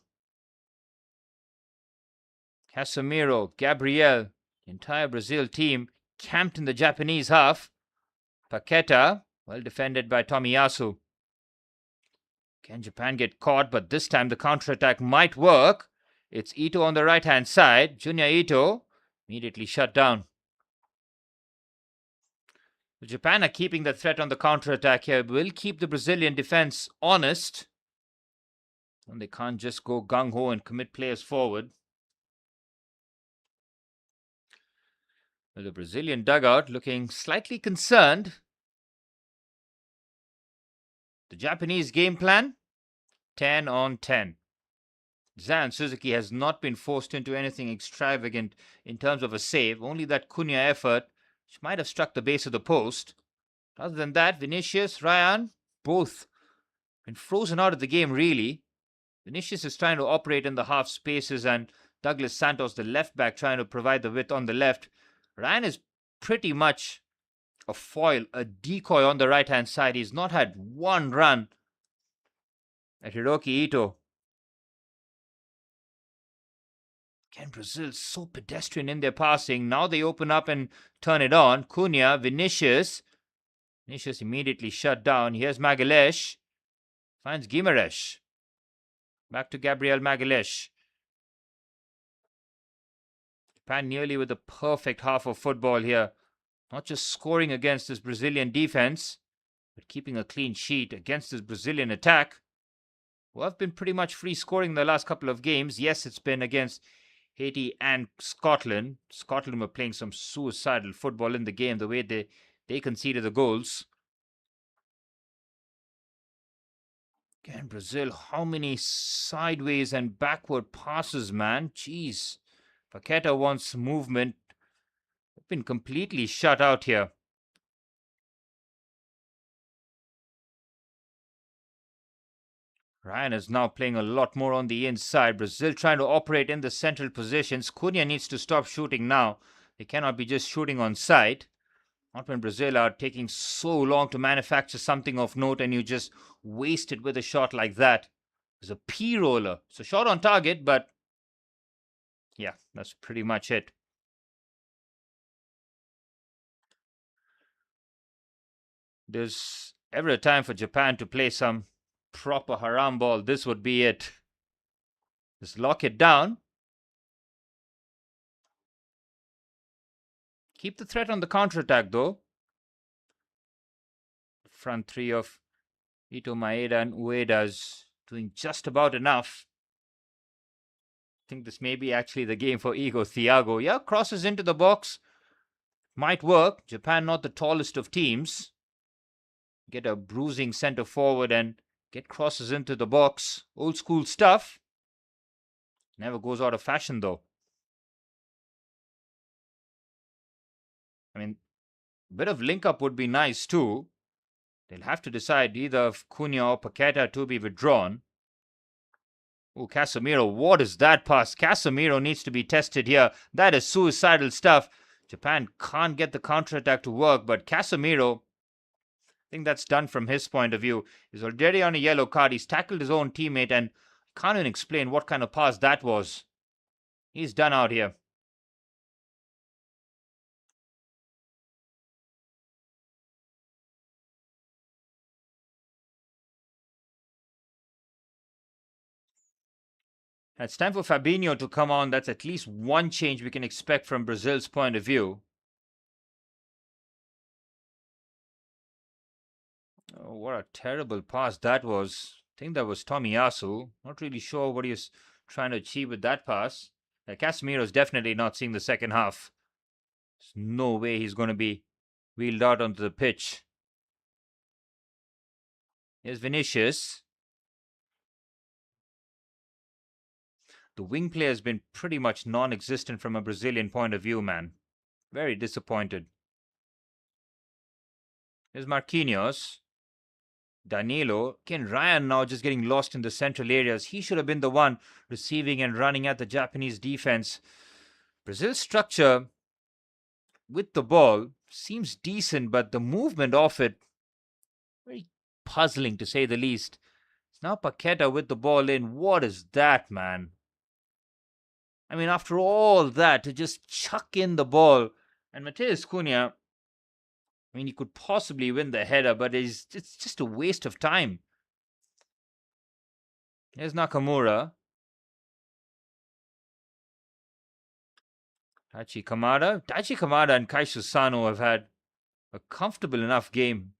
S1: Casemiro, Gabriel, the entire Brazil team camped in the Japanese half. Paqueta, well defended by Tomiyasu. Can Japan get caught? But this time the counter-attack might work. It's Ito on the right-hand side. Junya Ito immediately shut down. Japan are keeping the threat on the counter-attack here. Will keep the Brazilian defense honest. And they can't just go gung-ho and commit players forward. The Brazilian dugout looking slightly concerned. The Japanese game plan, 10 on 10. Zan Suzuki has not been forced into anything extravagant in terms of a save. Only that Cunha effort, which might have struck the base of the post. Other than that, Vinicius, Ryan, both been frozen out of the game, really. Vinicius is trying to operate in the half spaces and Douglas Santos, the left back, trying to provide the width on the left. Ryan is pretty much a foil, a decoy on the right-hand side. He's not had one run. At Hiroki Ito. Again, Brazil so pedestrian in their passing. Now they open up and turn it on. Cunha, Vinicius. Vinicius immediately shut down. Here's Magalhaes. Finds Guimaraes. Back to Gabriel Magalhaes. Japan nearly with the perfect half of football here. Not just scoring against this Brazilian defense, but keeping a clean sheet against this Brazilian attack, who have been pretty much free scoring the last couple of games. Yes, it's been against Haiti and Scotland. Scotland were playing some suicidal football in the game, the way they conceded the goals. Again, Brazil, how many sideways and backward passes, man? Jeez. Paqueta wants movement. They've been completely shut out here. Ryan is now playing a lot more on the inside. Brazil trying to operate in the central positions. Cunha needs to stop shooting now. They cannot be just shooting on sight. Not when Brazil are taking so long to manufacture something of note and you just waste it with a shot like that. It's a P-roller. It's a shot on target, but yeah, that's pretty much it. There's ever a time for Japan to play some proper haram ball, this would be it. Just lock it down. Keep the threat on the counter-attack though. Front three of Ito, Maeda and Ueda's doing just about enough. I think this may be actually the game for Igor Thiago. Yeah, crosses into the box. Might work. Japan not the tallest of teams. Get a bruising centre forward and get crosses into the box. Old school stuff. Never goes out of fashion though. I mean, a bit of link-up would be nice too. They'll have to decide either if Cunha or Paqueta to be withdrawn. Oh, Casemiro, what is that pass? Casemiro needs to be tested here. That is suicidal stuff. Japan can't get the counter-attack to work, but Casemiro, I think that's done from his point of view. He's already on a yellow card. He's tackled his own teammate and can't even explain what kind of pass that was. He's done out here. It's time for Fabinho to come on. That's at least one change we can expect from Brazil's point of view. Oh, what a terrible pass that was. I think that was Tomiyasu. Not really sure what he was trying to achieve with that pass. Casemiro is definitely not seeing the second half. There's no way he's going to be wheeled out onto the pitch. Here's Vinicius. The wing play has been pretty much non-existent from a Brazilian point of view, man. Very disappointed. Here's Marquinhos. Danilo. Again, Ryan now just getting lost in the central areas. He should have been the one receiving and running at the Japanese defense. Brazil's structure with the ball seems decent, but the movement of it, very puzzling to say the least. It's now Paqueta with the ball in. What is that, man? I mean, after all that, to just chuck in the ball. And Matheus Cunha, I mean, he could possibly win the header, but it's just a waste of time. Here's Nakamura. Daichi Kamada and Kai Susano have had a comfortable enough game.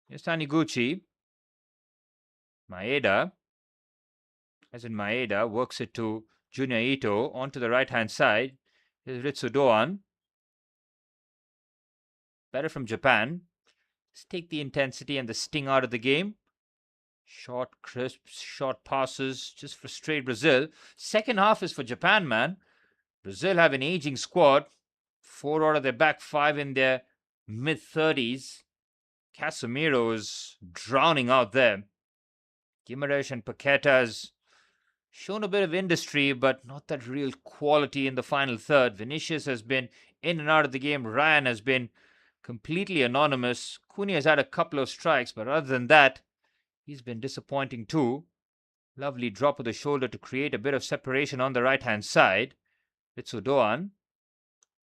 S1: Here's Taniguchi. Maeda. As in Maeda, works it to Junya Ito onto the right-hand side. Here's Ritsudoan. Better from Japan. Let's take the intensity and the sting out of the game. Short, crisp, short passes. Just frustrate Brazil. Second half is for Japan, man. Brazil have an aging squad. 4 out of their back 5 in their mid-30s. Casemiro is drowning out there. Guimaraes and Paqueta's shown a bit of industry, but not that real quality in the final third. Vinicius has been in and out of the game. Ryan has been completely anonymous. Cunha has had a couple of strikes, but other than that, he's been disappointing too. Lovely drop of the shoulder to create a bit of separation on the right-hand side. Ritsudoan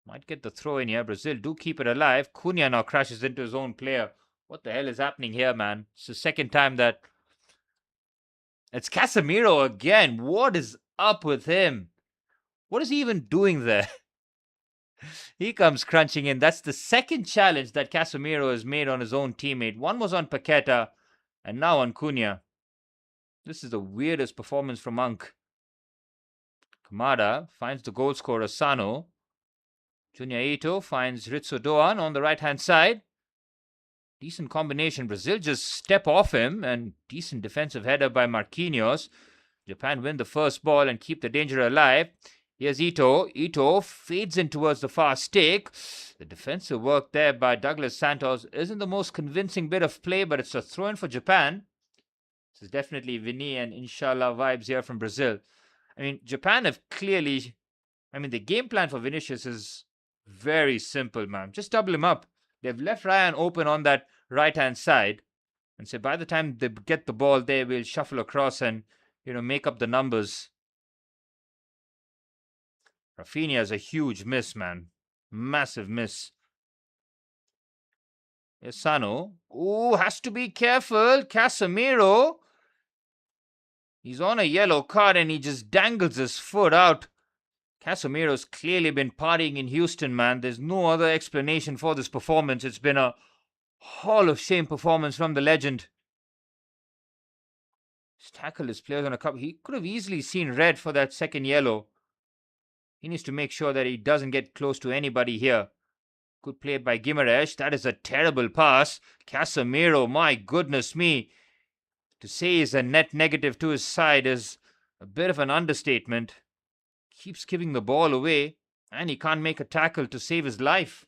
S1: might get the throw in here. Brazil do keep it alive. Cunha now crashes into his own player. What the hell is happening here, man? It's the second time that... It's Casemiro again. What is up with him? What is he even doing there? He comes crunching in. That's the second challenge that Casemiro has made on his own teammate. One was on Paqueta, and now on Cunha. This is the weirdest performance from Monk. Kamada finds the goal scorer Sano. Junya Ito finds Ritsudoan on the right-hand side. Decent combination. Brazil just step off him, and decent defensive header by Marquinhos. Japan win the first ball and keep the danger alive. Here's Ito. Ito fades in towards the far stick. The defensive work there by Douglas Santos isn't the most convincing bit of play, but it's a throw-in for Japan. This is definitely Vini and Inshallah vibes here from Brazil. I mean, Japan have clearly... the game plan for Vinicius is very simple, man. Just double him up. They've left Ryan open on that right-hand side. And so by the time they get the ball, they will shuffle across and, make up the numbers. Rafinha is a huge miss, man. Massive miss. Here's Sano. Ooh, has to be careful. Casemiro. He's on a yellow card and he just dangles his foot out. Casemiro's clearly been partying in Houston, man. There's no other explanation for this performance. It's been a Hall of Shame performance from the legend. He's tackled his players on a couple. He could have easily seen red for that second yellow. He needs to make sure that he doesn't get close to anybody here. Good play by Guimaraes. That is a terrible pass. Casemiro, my goodness me. To say he's a net negative to his side is a bit of an understatement. Keeps giving the ball away, and he can't make a tackle to save his life.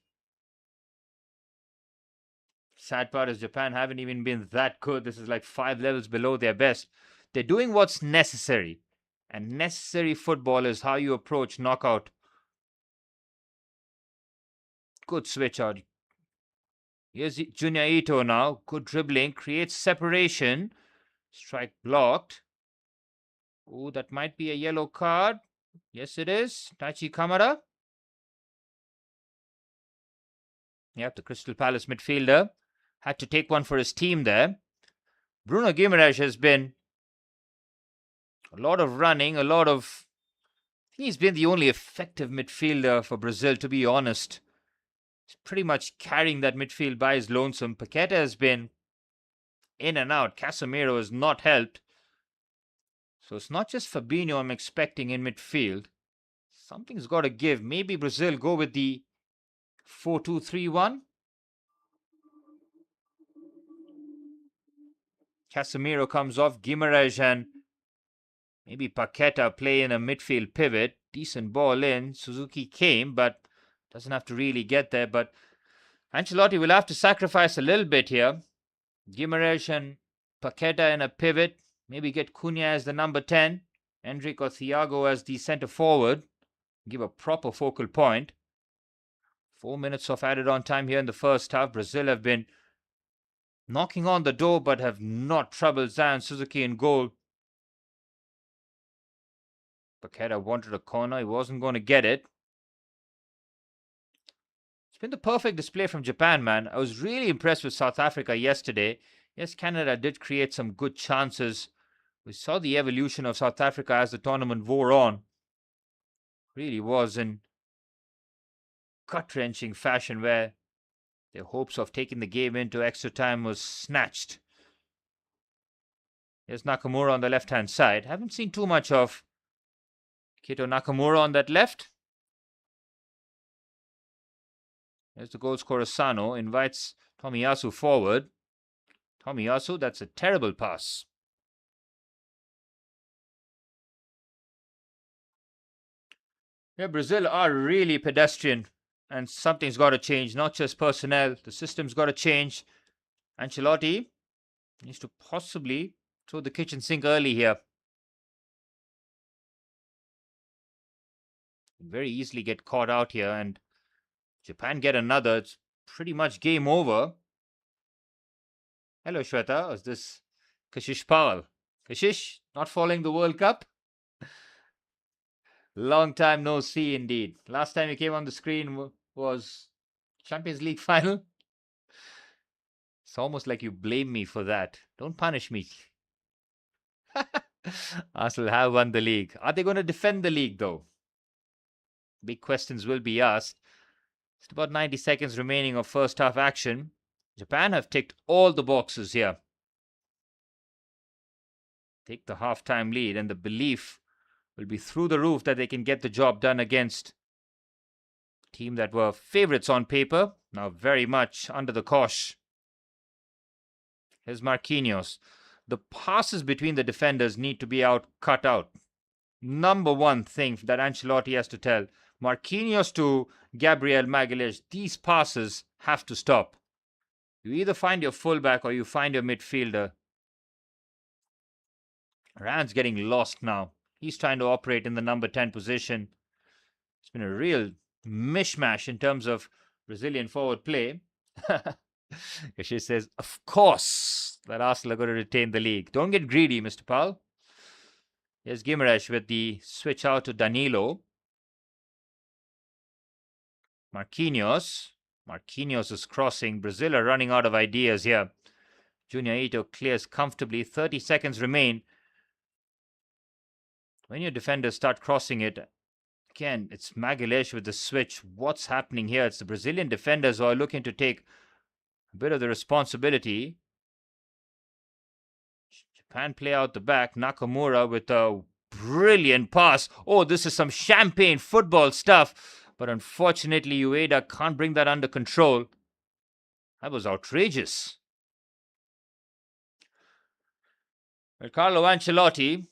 S1: Sad part is Japan haven't even been that good. This is like 5 levels below their best. They're doing what's necessary. And necessary football is how you approach knockout. Good switch out. Here's Junya Ito now. Good dribbling. Creates separation. Strike blocked. Oh, that might be a yellow card. Yes, it is. Taichi Kamada. Yep, the Crystal Palace midfielder had to take one for his team there. Bruno Guimaraes has been a lot of running, he's been the only effective midfielder for Brazil, to be honest. He's pretty much carrying that midfield by his lonesome. Paqueta has been in and out. Casemiro has not helped. So it's not just Fabinho I'm expecting in midfield. Something's got to give. Maybe Brazil go with the 4-2-3-1. Casemiro comes off. Guimaraes and maybe Paqueta play in a midfield pivot. Decent ball in. Suzuki came, but doesn't have to really get there. But Ancelotti will have to sacrifice a little bit here. Guimaraes and Paqueta in a pivot. Maybe get Cunha as the number 10. Endrick or Thiago as the centre forward. Give a proper focal point. 4 minutes of added on time here in the first half. Brazil have been knocking on the door but have not troubled Zion Suzuki in goal. Paqueta wanted a corner. He wasn't going to get it. It's been the perfect display from Japan, man. I was really impressed with South Africa yesterday. Yes, Canada did create some good chances. We saw the evolution of South Africa as the tournament wore on. Really was in gut-wrenching fashion where their hopes of taking the game into extra time was snatched. Here's Nakamura on the left-hand side. Haven't seen too much of Kito Nakamura on that left. There's the goal scorer Sano. Invites Tomiyasu forward. Tomiyasu, that's a terrible pass. Yeah, Brazil are really pedestrian. And something's got to change. Not just personnel. The system's got to change. Ancelotti needs to possibly throw the kitchen sink early here. Very easily get caught out here, and Japan get another. It's pretty much game over. Hello, Shweta. Is this Kashish Pawal? Kashish, not following the World Cup? Long time no see, indeed. Last time you came on the screen was Champions League final. It's almost like you blame me for that. Don't punish me. Arsenal have won the league. Are they going to defend the league, though? Big questions will be asked. Just about 90 seconds remaining of first half action. Japan have ticked all the boxes here. Take the half-time lead, and the belief will be through the roof that they can get the job done against a team that were favourites on paper, now very much under the cosh. Here's Marquinhos. The passes between the defenders need to be cut out. Number one thing that Ancelotti has to tell Marquinhos to Gabriel Magalhaes, these passes have to stop. You either find your fullback or you find your midfielder. Rand's getting lost now. He's trying to operate in the number 10 position. It's been a real mishmash in terms of Brazilian forward play. She says, of course, that Arsenal are going to retain the league. Don't get greedy, Mr. Paul. Here's Guimaraes with the switch out to Danilo. Marquinhos. Marquinhos is crossing. Brazil are running out of ideas here. Junior Ito clears comfortably. 30 seconds remain. When your defenders start crossing it, again, it's Magalhaes with the switch. What's happening here? It's the Brazilian defenders who are looking to take a bit of the responsibility. Japan play out the back. Nakamura with a brilliant pass. Oh, this is some champagne football stuff. But unfortunately, Ueda can't bring that under control. That was outrageous. But Carlo Ancelotti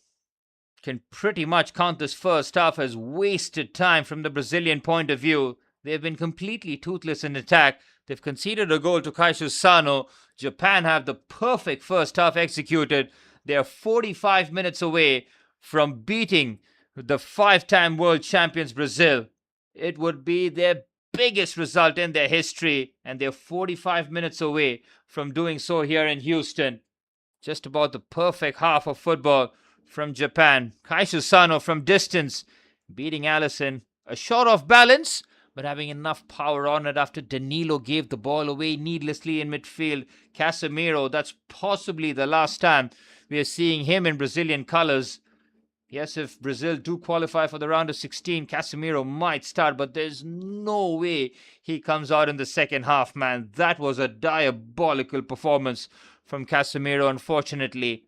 S1: can pretty much count this first half as wasted time from the Brazilian point of view. They've been completely toothless in attack. They've conceded a goal to Kaishu Sano. Japan have the perfect first half executed. They are 45 minutes away from beating the five-time world champions Brazil. It would be their biggest result in their history, and they're 45 minutes away from doing so here in Houston. Just about the perfect half of football from Japan. Kaishu Sano from distance, beating Allison. A shot off balance, but having enough power on it after Danilo gave the ball away needlessly in midfield. Casemiro, that's possibly the last time we are seeing him in Brazilian colours. Yes, if Brazil do qualify for the round of 16, Casemiro might start, but there's no way he comes out in the second half, man. That was a diabolical performance from Casemiro, unfortunately.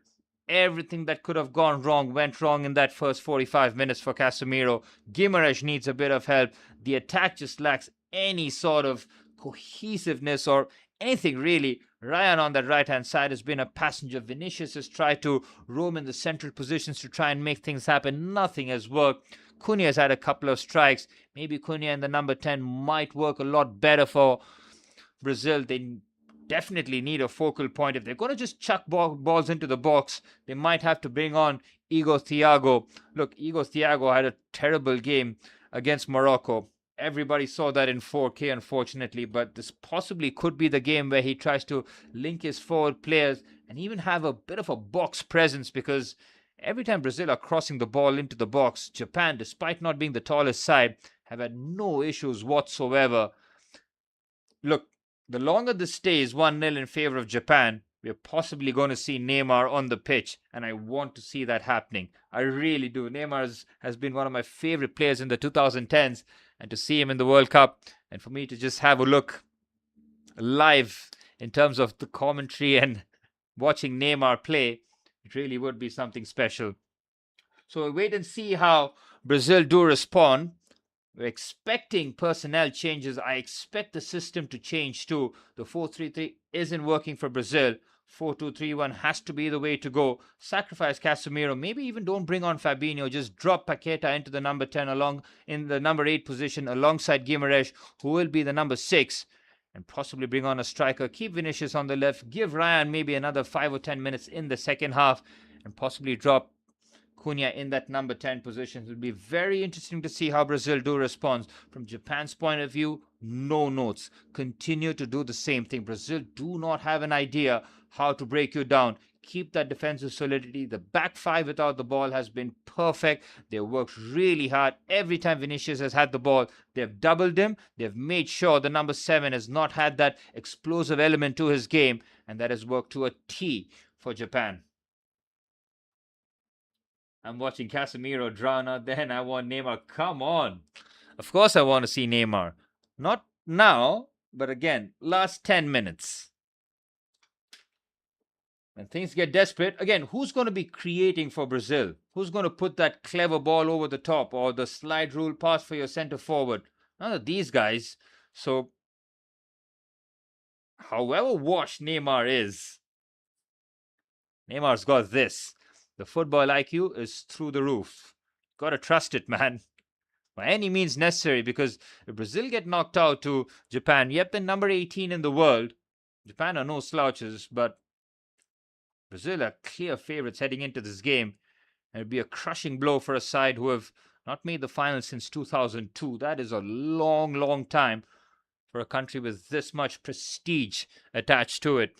S1: Everything that could have gone wrong went wrong in that first 45 minutes for Casemiro. Guimaraes needs a bit of help. The attack just lacks any sort of cohesiveness or anything really. Ryan on that right-hand side has been a passenger. Vinicius has tried to roam in the central positions to try and make things happen. Nothing has worked. Cunha has had a couple of strikes. Maybe Cunha in the number 10 might work a lot better for Brazil. They definitely need a focal point. If they're going to just chuck balls into the box, they might have to bring on Igor Thiago. Look, Igor Thiago had a terrible game against Morocco. Everybody saw that in 4K, unfortunately, but this possibly could be the game where he tries to link his forward players and even have a bit of a box presence, because every time Brazil are crossing the ball into the box, Japan, despite not being the tallest side, have had no issues whatsoever. Look, the longer this stays 1-0 in favor of Japan, we're possibly going to see Neymar on the pitch, and I want to see that happening. I really do. Neymar has been one of my favorite players in the 2010s, and to see him in the World Cup, and for me to just have a look live in terms of the commentary and watching Neymar play, it really would be something special. So we'll wait and see how Brazil do respond. We're expecting personnel changes. I expect the system to change too. The 4-3-3 isn't working for Brazil. 4-2-3-1 has to be the way to go. Sacrifice Casemiro. Maybe even don't bring on Fabinho. Just drop Paqueta into the number 10 along in the number 8 position alongside Guimaraes, who will be the number 6. And possibly bring on a striker. Keep Vinicius on the left. Give Ryan maybe another 5 or 10 minutes in the second half. And possibly drop Cunha in that number 10 position. It will be very interesting to see how Brazil do respond. From Japan's point of view, no notes. Continue to do the same thing. Brazil do not have an idea how to break you down. Keep that defensive solidity. The back five without the ball has been perfect. They've worked really hard. Every time Vinicius has had the ball, they've doubled him. They've made sure the number 7 has not had that explosive element to his game, and that has worked to a T for Japan. I'm watching Casemiro drown out there, and I want Neymar. Come on. Of course, I want to see Neymar. Not now, but again, last 10 minutes. When things get desperate, again, who's going to be creating for Brazil? Who's going to put that clever ball over the top or the slide rule pass for your center forward? None of these guys. So, however washed Neymar is, Neymar's got this. The football IQ is through the roof. Gotta trust it, man. By any means necessary, because if Brazil get knocked out to Japan, yep, they're number 18 in the world. Japan are no slouches, but Brazil are clear favorites heading into this game. And it'd be a crushing blow for a side who have not made the final since 2002. That is a long, long time for a country with this much prestige attached to it.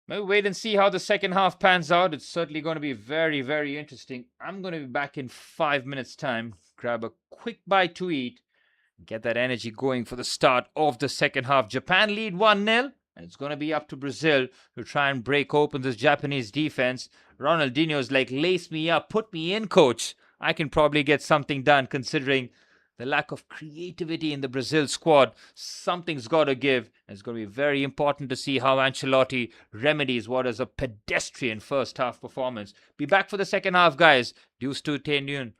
S1: Maybe wait and see how the second half pans out. It's certainly going to be very, very interesting. I'm going to be back in 5 minutes' time. Grab a quick bite to eat. Get that energy going for the start of the second half. Japan lead 1-0. And it's going to be up to Brazil to try and break open this Japanese defense. Ronaldinho's like, lace me up, put me in, coach. I can probably get something done considering the lack of creativity in the Brazil squad. Something's got to give. And it's going to be very important to see how Ancelotti remedies what is a pedestrian first half performance. Be back for the second half, guys. Deuce to Tenun.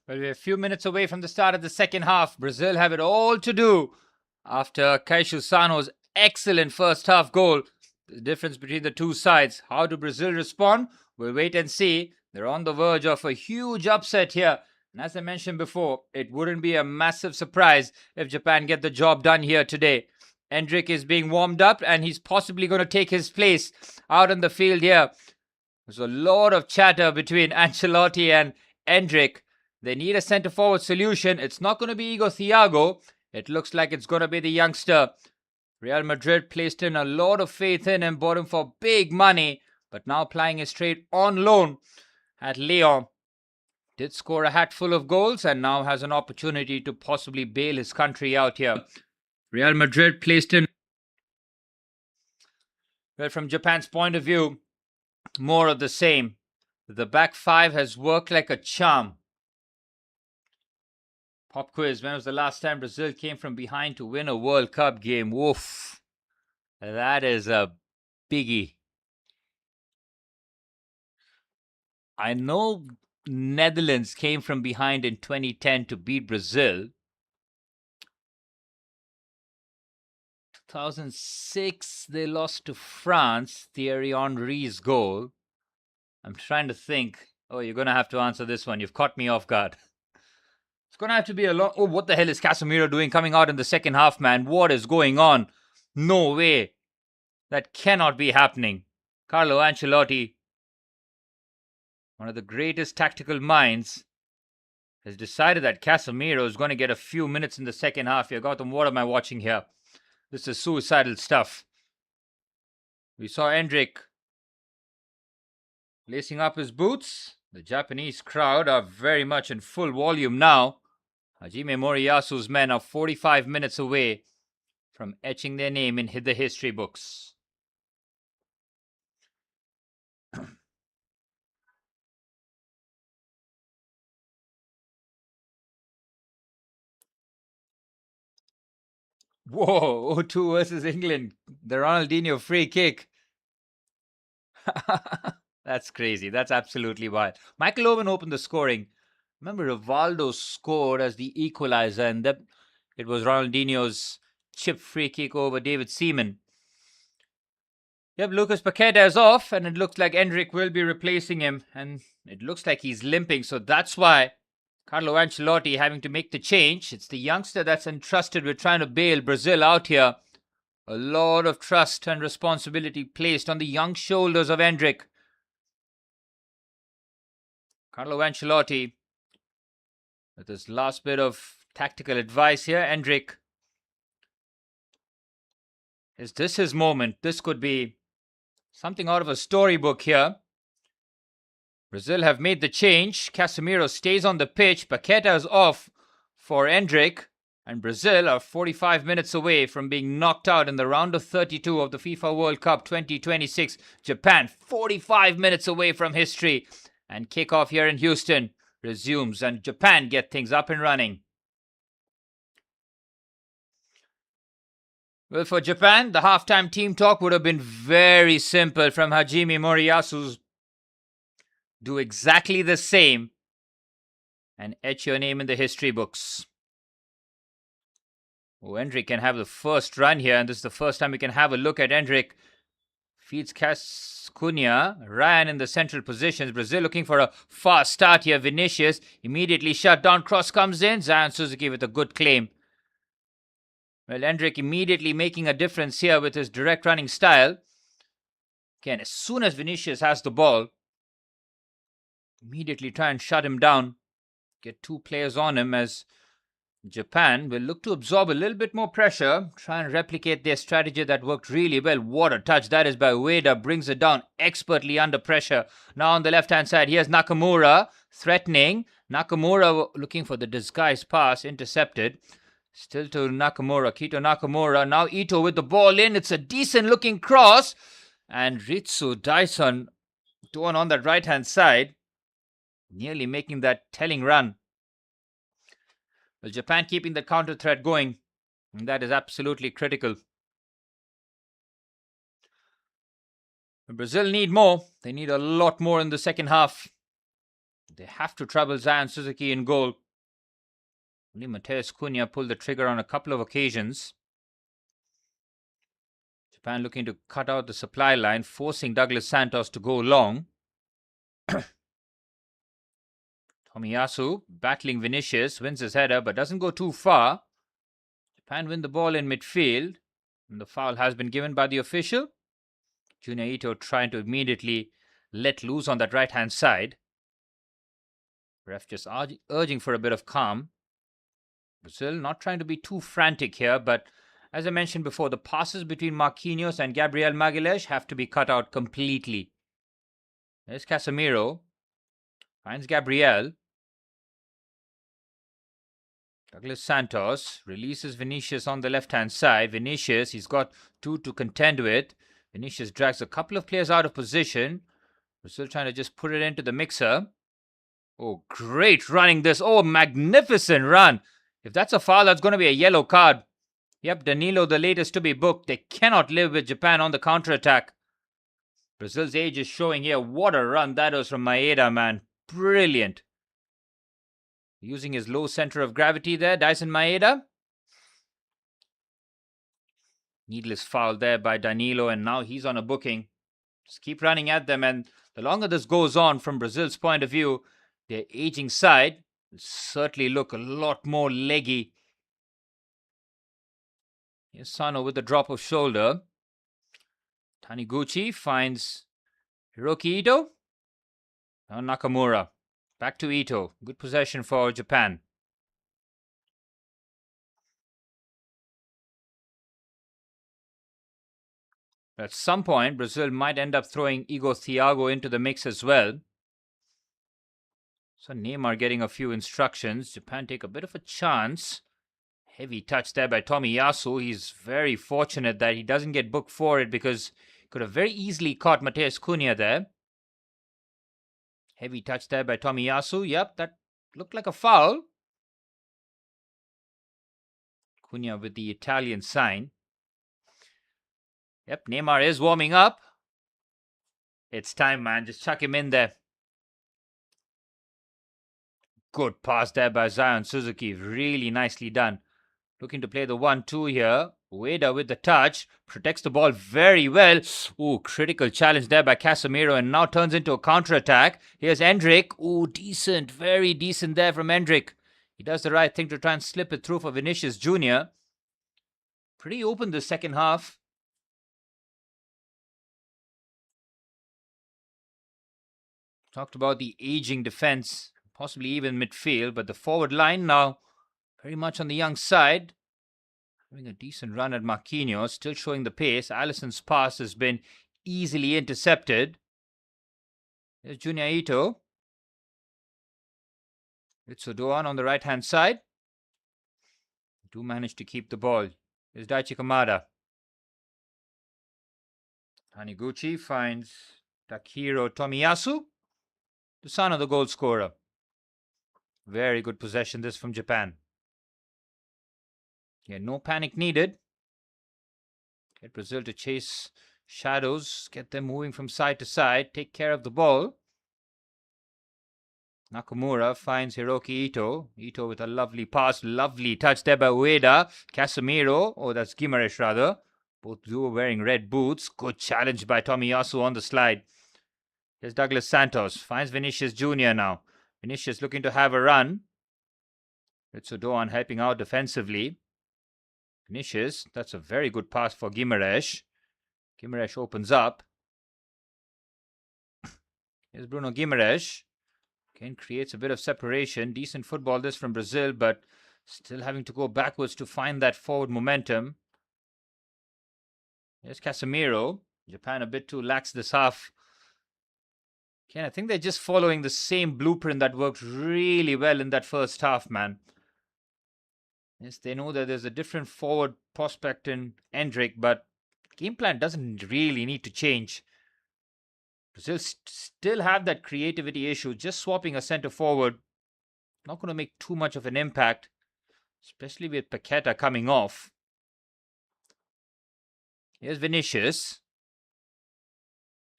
S1: Well, we're a few minutes away from the start of the second half. Brazil have it all to do after Kaishu Sano's excellent first half goal. The difference between the two sides. How do Brazil respond? We'll wait and see. They're on the verge of a huge upset here. And as I mentioned before, it wouldn't be a massive surprise if Japan get the job done here today. Endrick is being warmed up and he's possibly going to take his place out on the field here. There's a lot of chatter between Ancelotti and Endrick. They need a centre-forward solution. It's not going to be Igor Thiago. It looks like it's going to be the youngster. Real Madrid placed in a lot of faith in him, bought him for big money, but now plying his trade on loan at Lyon. Did score a hatful of goals and now has an opportunity to possibly bail his country out here. Real Madrid placed in... Well, from Japan's point of view, more of the same. The back five has worked like a charm. Pop quiz. When was the last time Brazil came from behind to win a World Cup game? Woof. That is a biggie. I know Netherlands came from behind in 2010 to beat Brazil. 2006, they lost to France. Thierry Henry's goal. I'm trying to think. Oh, you're going to have to answer this one. You've caught me off guard. It's going to have to be a long... Oh, what the hell is Casemiro doing coming out in the second half, man? What is going on? No way. That cannot be happening. Carlo Ancelotti, one of the greatest tactical minds, has decided that Casemiro is going to get a few minutes in the second half here. Gautam, what am I watching here? This is suicidal stuff. We saw Endrick lacing up his boots. The Japanese crowd are very much in full volume now. Hajime Moriyasu's men are 45 minutes away from etching their name in the history books. Whoa, 0-2 versus England. The Ronaldinho free kick. That's crazy. That's absolutely wild. Michael Owen opened the scoring. Remember, Rivaldo scored as the equalizer, and it was Ronaldinho's chip free kick over David Seaman. Yep, Lucas Paqueta is off, and it looks like Endrick will be replacing him, and it looks like he's limping, so that's why Carlo Ancelotti having to make the change. It's the youngster that's entrusted with trying to bail Brazil out here. A lot of trust and responsibility placed on the young shoulders of Endrick. Carlo Ancelotti with his last bit of tactical advice here. Endrick, is this his moment? This could be something out of a storybook here. Brazil have made the change. Casemiro stays on the pitch. Paqueta is off for Endrick. And Brazil are 45 minutes away from being knocked out in the round of 32 of the FIFA World Cup 2026. Japan 45 minutes away from history. And kickoff here in Houston resumes and Japan get things up and running. Well, for Japan, the halftime team talk would have been very simple from Hajime Moriyasu's do exactly the same and etch your name in the history books. Oh, Endrick can have the first run here, and this is the first time we can have a look at Endrick. Feeds Cunha, Ryan in the central positions. Brazil looking for a fast start here. Vinicius immediately shut down. Cross comes in. Zion Suzuki with a good claim. Well, Endrick immediately making a difference here with his direct running style. Again, as soon as Vinicius has the ball, immediately try and shut him down. Get two players on him as Japan will look to absorb a little bit more pressure. Try and replicate their strategy that worked really well. What a touch that is by Ueda. Brings it down expertly under pressure. Now on the left-hand side, here's Nakamura threatening. Nakamura looking for the disguised pass. Intercepted. Still to Nakamura. Kito Nakamura. Now Ito with the ball in. It's a decent looking cross. And Ritsu Dyson doing on that right-hand side. Nearly making that telling run. Well, Japan keeping the counter threat going. And that is absolutely critical. Brazil need more. They need a lot more in the second half. They have to trouble Zion Suzuki in goal. Only Mateus Cunha pulled the trigger on a couple of occasions. Japan looking to cut out the supply line, forcing Douglas Santos to go long. Tomiyasu battling Vinicius, wins his header but doesn't go too far. Japan win the ball in midfield, and the foul has been given by the official. Junior Ito trying to immediately let loose on that right-hand side. Ref just urging for a bit of calm. Brazil not trying to be too frantic here, but as I mentioned before, the passes between Marquinhos and Gabriel Magalhães have to be cut out completely. There's Casemiro. Finds Gabriel. Douglas Santos releases Vinicius on the left-hand side. Vinicius, he's got two to contend with. Vinicius drags a couple of players out of position. We're still trying to just put it into the mixer. Oh, great running this. Oh, magnificent run. If that's a foul, that's going to be a yellow card. Yep, Danilo, the latest to be booked. They cannot live with Japan on the counter-attack. Brazil's age is showing here. What a run that was from Maeda, man. Brilliant. Using his low center of gravity there, Dyson Maeda. Needless foul there by Danilo, and now he's on a booking. Just keep running at them, and the longer this goes on from Brazil's point of view, their aging side will certainly look a lot more leggy. Here's Sano with the drop of shoulder. Taniguchi finds Hiroki Ito. Now Nakamura. Back to Ito. Good possession for Japan. At some point, Brazil might end up throwing Igor Thiago into the mix as well. So Neymar getting a few instructions. Japan take a bit of a chance. Heavy touch there by Tomiyasu. He's very fortunate that he doesn't get booked for it, because he could have very easily caught Mateus Cunha there. Heavy touch there by Tomiyasu. Yep, that looked like a foul. Cunha with the Italian sign. Yep, Neymar is warming up. It's time, man. Just chuck him in there. Good pass there by Zion Suzuki. Really nicely done. Looking to play the 1-2 here. Ueda with the touch. Protects the ball very well. Ooh, critical challenge there by Casemiro, and now turns into a counter-attack. Here's Endrick. Ooh, decent. Very decent there from Endrick. He does the right thing to try and slip it through for Vinicius Jr. Pretty open the second half. Talked about the aging defense, possibly even midfield, but the forward line now very much on the young side. Having a decent run at Marquinhos, still showing the pace. Alisson's pass has been easily intercepted. There's Junior Ito. It's Doan on the right-hand side. Do manage to keep the ball. There's Daichi Kamada. Taniguchi finds Takehiro Tomiyasu. The son of the goal scorer. Very good possession this from Japan. Yeah, no panic needed. Get Brazil to chase shadows, get them moving from side to side, take care of the ball. Nakamura finds Hiroki Ito. Ito with a lovely pass, lovely touch there by Ueda. Casemiro, oh that's Guimaraes rather. Both duo wearing red boots. Good challenge by Tomiyasu on the slide. Here's Douglas Santos. Finds Vinicius Jr. now. Vinicius looking to have a run. Ritsu Doan helping out defensively. Vinicius, that's a very good pass for Guimaraes. Guimaraes opens up. Here's Bruno Guimaraes. Again, creates a bit of separation. Decent football this from Brazil, but still having to go backwards to find that forward momentum. Here's Casemiro. Japan a bit too lax this half. Again, I think they're just following the same blueprint that worked really well in that first half, man. Yes, they know that there's a different forward prospect in Endrick, but game plan doesn't really need to change. Brazil still have that creativity issue. Just swapping a centre forward, not going to make too much of an impact, especially with Paqueta coming off. Here's Vinicius.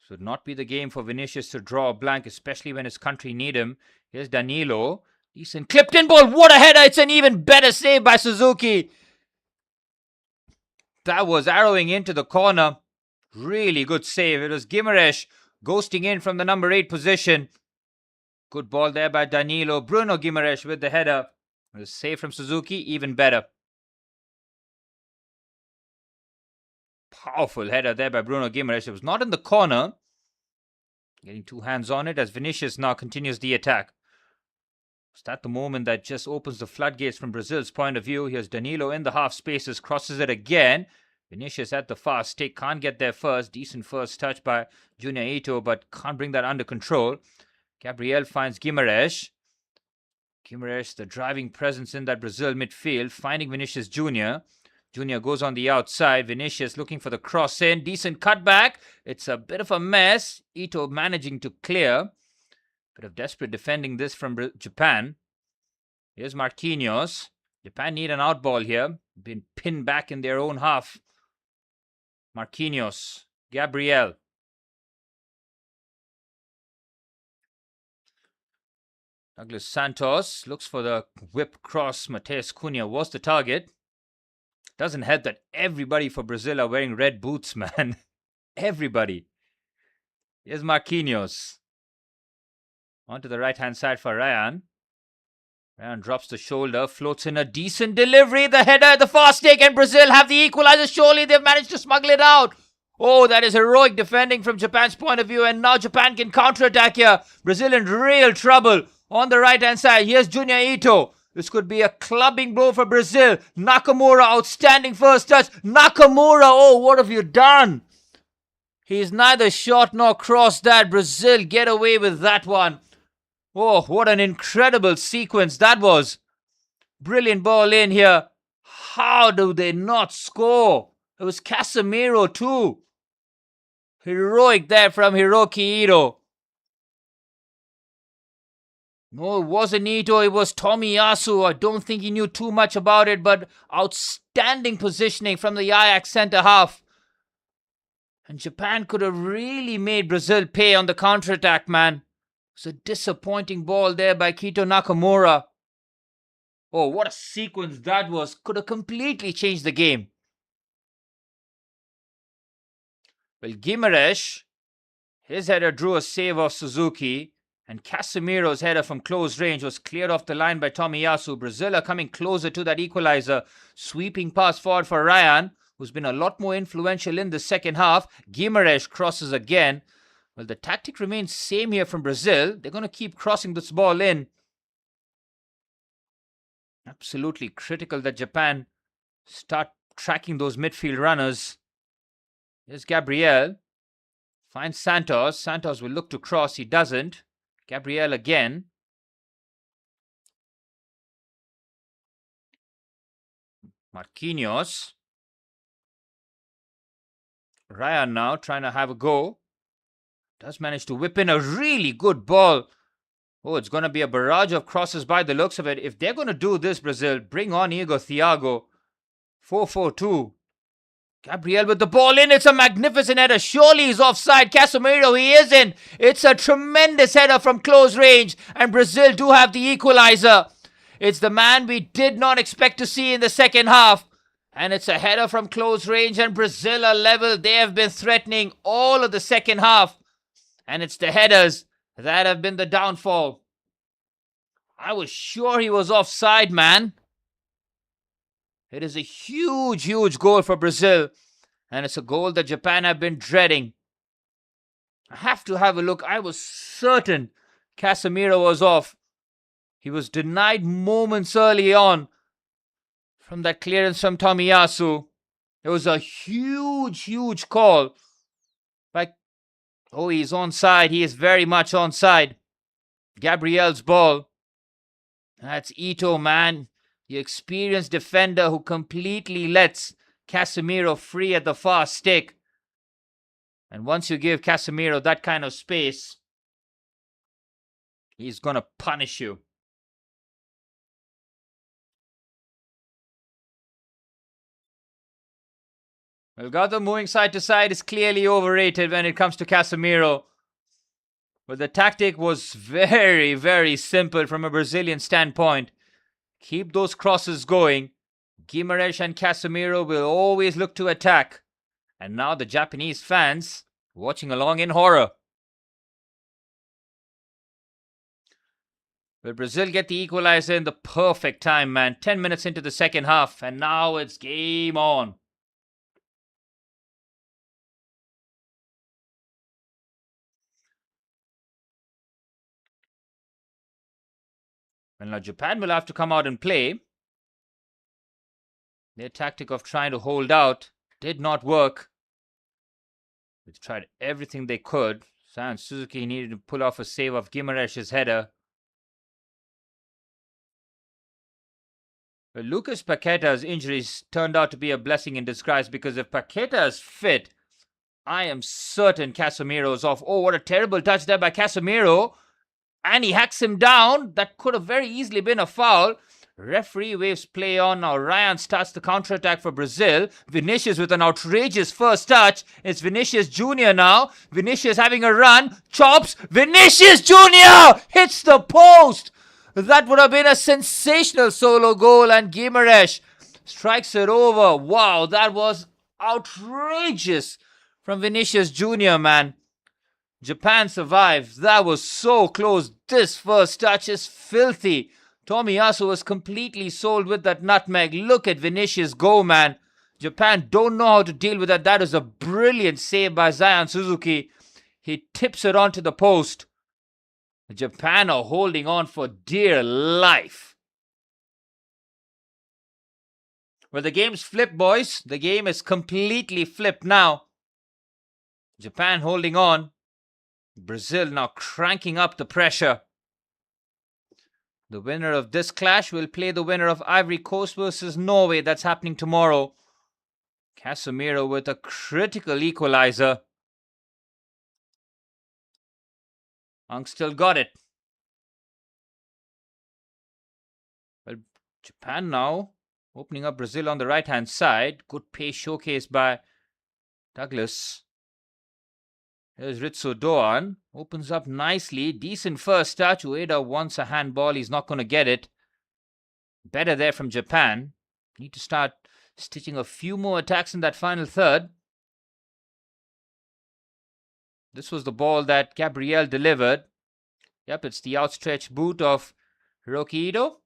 S1: Should not be the game for Vinicius to draw a blank, especially when his country need him. Here's Danilo. Decent clipped in ball. What a header. It's an even better save by Suzuki. That was arrowing into the corner. Really good save. It was Guimaraes ghosting in from the number 8 position. Good ball there by Danilo. Bruno Guimaraes with the header. It was save from Suzuki. Even better. Powerful header there by Bruno Guimaraes. It was not in the corner. Getting 2 hands on it as Vinicius now continues the attack. Is that the moment that just opens the floodgates from Brazil's point of view? Here's Danilo in the half spaces, crosses it again. Vinicius at the far stick, can't get there first. Decent first touch by Junior Ito, but can't bring that under control. Gabriel finds Guimaraes. Guimaraes, the driving presence in that Brazil midfield, finding Vinicius Junior. Junior goes on the outside. Vinicius looking for the cross in. Decent cutback. It's a bit of a mess. Ito managing to clear. Bit of desperate defending this from Japan. Here's Marquinhos. Japan need an outball here. Been pinned back in their own half. Marquinhos. Gabriel. Douglas Santos looks for the whip cross. Mateus Cunha was the target. Doesn't help that everybody for Brazil are wearing red boots, man. Everybody. Here's Marquinhos. Onto the right-hand side for Ryan. Ryan drops the shoulder, floats in a decent delivery. The header at the far stick, and Brazil have the equalizer. Surely they've managed to smuggle it out. Oh, that is heroic defending from Japan's point of view, and now Japan can counter-attack here. Brazil in real trouble on the right-hand side. Here's Junior Ito. This could be a clubbing blow for Brazil. Nakamura, outstanding first touch. Nakamura, oh, what have you done? He's neither shot nor crossed that. Brazil get away with that one. Oh, what an incredible sequence that was. Brilliant ball in here. How do they not score? It was Casemiro too. Heroic there from Hiroki Ito. No, it wasn't Ito, it was Tomiyasu. I don't think he knew too much about it, but outstanding positioning from the Ajax centre half. And Japan could have really made Brazil pay on the counter-attack, man. It's a disappointing ball there by Kito Nakamura. Oh, what a sequence that was. Could have completely changed the game. Well, Guimaraes, his header drew a save of Suzuki. And Casemiro's header from close range was cleared off the line by Tomiyasu. Brazil are coming closer to that equalizer. Sweeping pass forward for Ryan, who's been a lot more influential in the second half. Guimaraes crosses again. Well, the tactic remains same here from Brazil. They're going to keep crossing this ball in. Absolutely critical that Japan start tracking those midfield runners. Here's Gabriel. Finds Santos. Santos will look to cross. He doesn't. Gabriel again. Marquinhos. Ryan now trying to have a go. Does manage to whip in a really good ball. Oh, it's going to be a barrage of crosses by the looks of it. If they're going to do this, Brazil, bring on Igor Thiago. 4-4-2. Gabriel with the ball in. It's a magnificent header. Surely he's offside. Casemiro, he isn't. It's a tremendous header from close range. And Brazil do have the equalizer. It's the man we did not expect to see in the second half. And it's a header from close range. And Brazil are level. They have been threatening all of the second half. And it's the headers that have been the downfall. I was sure he was offside, man. It is a huge, huge goal for Brazil. And it's a goal that Japan have been dreading. I have to have a look. I was certain Casemiro was off. He was denied moments early on from that clearance from Tomiyasu. It was a huge, huge call. Oh, he's onside. He is very much onside. Gabriel's ball. That's Ito, man. The experienced defender who completely lets Casemiro free at the far stick. And once you give Casemiro that kind of space, he's going to punish you. Well, Gotham moving side to side is clearly overrated when it comes to Casemiro. But the tactic was very, very simple from a Brazilian standpoint. Keep those crosses going. Guimaraes and Casemiro will always look to attack. And now the Japanese fans watching along in horror. Will Brazil get the equalizer in the perfect time, man? 10 minutes into the second half, and now it's game on. And now Japan will have to come out and play. Their tactic of trying to hold out did not work. They tried everything they could. San Suzuki needed to pull off a save of Guimaraes' header. But Lucas Paqueta's injuries turned out to be a blessing in disguise, because if Paqueta is fit, I am certain Casemiro's off. Oh, what a terrible touch there by Casemiro. And he hacks him down. That could have very easily been a foul. Referee waves play on. Now Ryan starts the counter-attack for Brazil. Vinicius with an outrageous first touch. It's Vinicius Jr. now. Vinicius having a run. Chops. Vinicius Jr. hits the post. That would have been a sensational solo goal. And Guimaraes strikes it over. Wow, that was outrageous from Vinicius Jr., man. Japan survives. That was so close. This first touch is filthy. Tomiyasu was completely sold with that nutmeg. Look at Vinicius go, man. Japan don't know how to deal with that. That is a brilliant save by Zion Suzuki. He tips it onto the post. Japan are holding on for dear life. Well, the game's flipped, boys. The game is completely flipped now. Japan holding on. Brazil now cranking up the pressure. The winner of this clash will play the winner of Ivory Coast versus Norway. That's happening tomorrow. Casemiro with a critical equalizer. Unk still got it. Well, Japan now opening up Brazil on the right-hand side. Good pace showcased by Douglas. Here's Ritsu Doan. Opens up nicely. Decent first touch. Ueda wants a handball. He's not going to get it. Better there from Japan. Need to start stitching a few more attacks in that final third. This was the ball that Gabriel delivered. Yep, it's the outstretched boot of Hiroki Ito.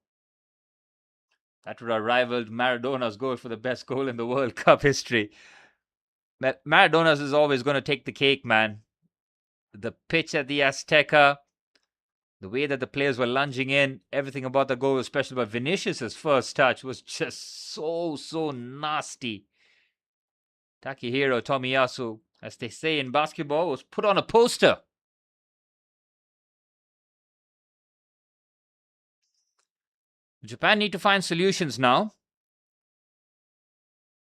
S1: That would have rivaled Maradona's goal for the best goal in the World Cup history. Maradona's is always going to take the cake, man. The pitch at the Azteca, the way that the players were lunging in, everything about the goal was special. But Vinicius' first touch was just so nasty. Takehiro Tomiyasu, as they say in basketball, was put on a poster. Japan need to find solutions now.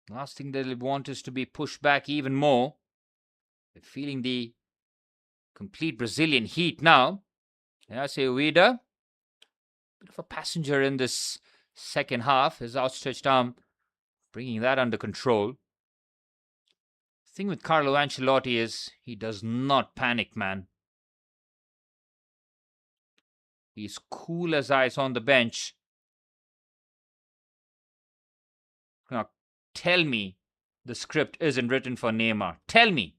S1: Last thing they'll want is to be pushed back even more. They're feeling the complete Brazilian heat now. Yase Ueda, bit of a passenger in this second half. His outstretched arm bringing that under control. The thing with Carlo Ancelotti is he does not panic, man. He's cool as ice on the bench. Now, tell me the script isn't written for Neymar. Tell me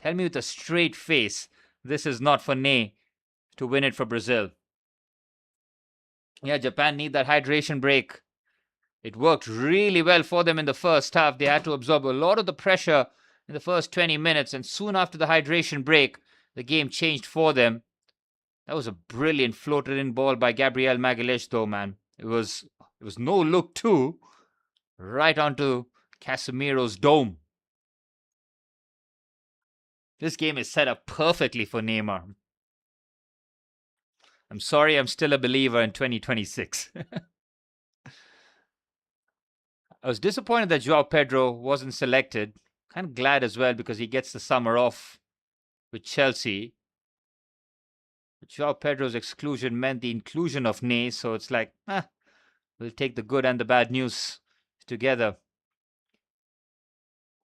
S1: with a straight face, this is not for Ney to win it for Brazil. Yeah, Japan need that hydration break. It worked really well for them in the first half. They had to absorb a lot of the pressure in the first 20 minutes, and soon after the hydration break, the game changed for them. That was a brilliant floated in ball by Gabriel Magalhaes though, man. It was no look too. Right onto Casemiro's dome. This game is set up perfectly for Neymar. I'm sorry, I'm still a believer in 2026. I was disappointed that Joao Pedro wasn't selected. Kind of glad as well because he gets the summer off with Chelsea. But Joao Pedro's exclusion meant the inclusion of Ney, so it's like, we'll take the good and the bad news together.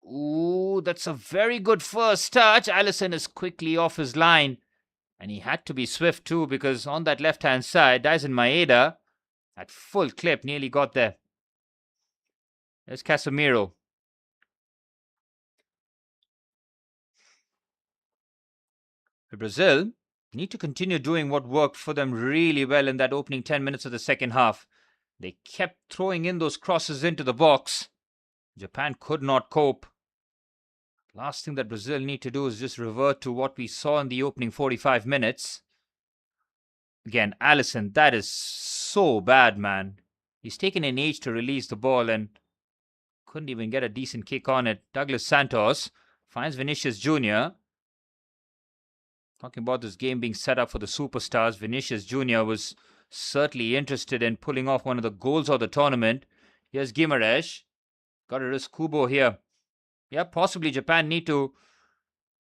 S1: Ooh, that's a very good first touch. Allison is quickly off his line. And he had to be swift too, because on that left-hand side, Dyson Maeda, at full clip, nearly got there. There's Casemiro. Brazil need to continue doing what worked for them really well in that opening 10 minutes of the second half. They kept throwing in those crosses into the box. Japan could not cope. Last thing that Brazil need to do is just revert to what we saw in the opening 45 minutes. Again, Allison, that is so bad, man. He's taken an age to release the ball and couldn't even get a decent kick on it. Douglas Santos finds Vinicius Jr. Talking about this game being set up for the superstars, Vinicius Jr. was certainly interested in pulling off one of the goals of the tournament. Here's Guimaraes. Got to risk Kubo here. Yeah, possibly Japan need to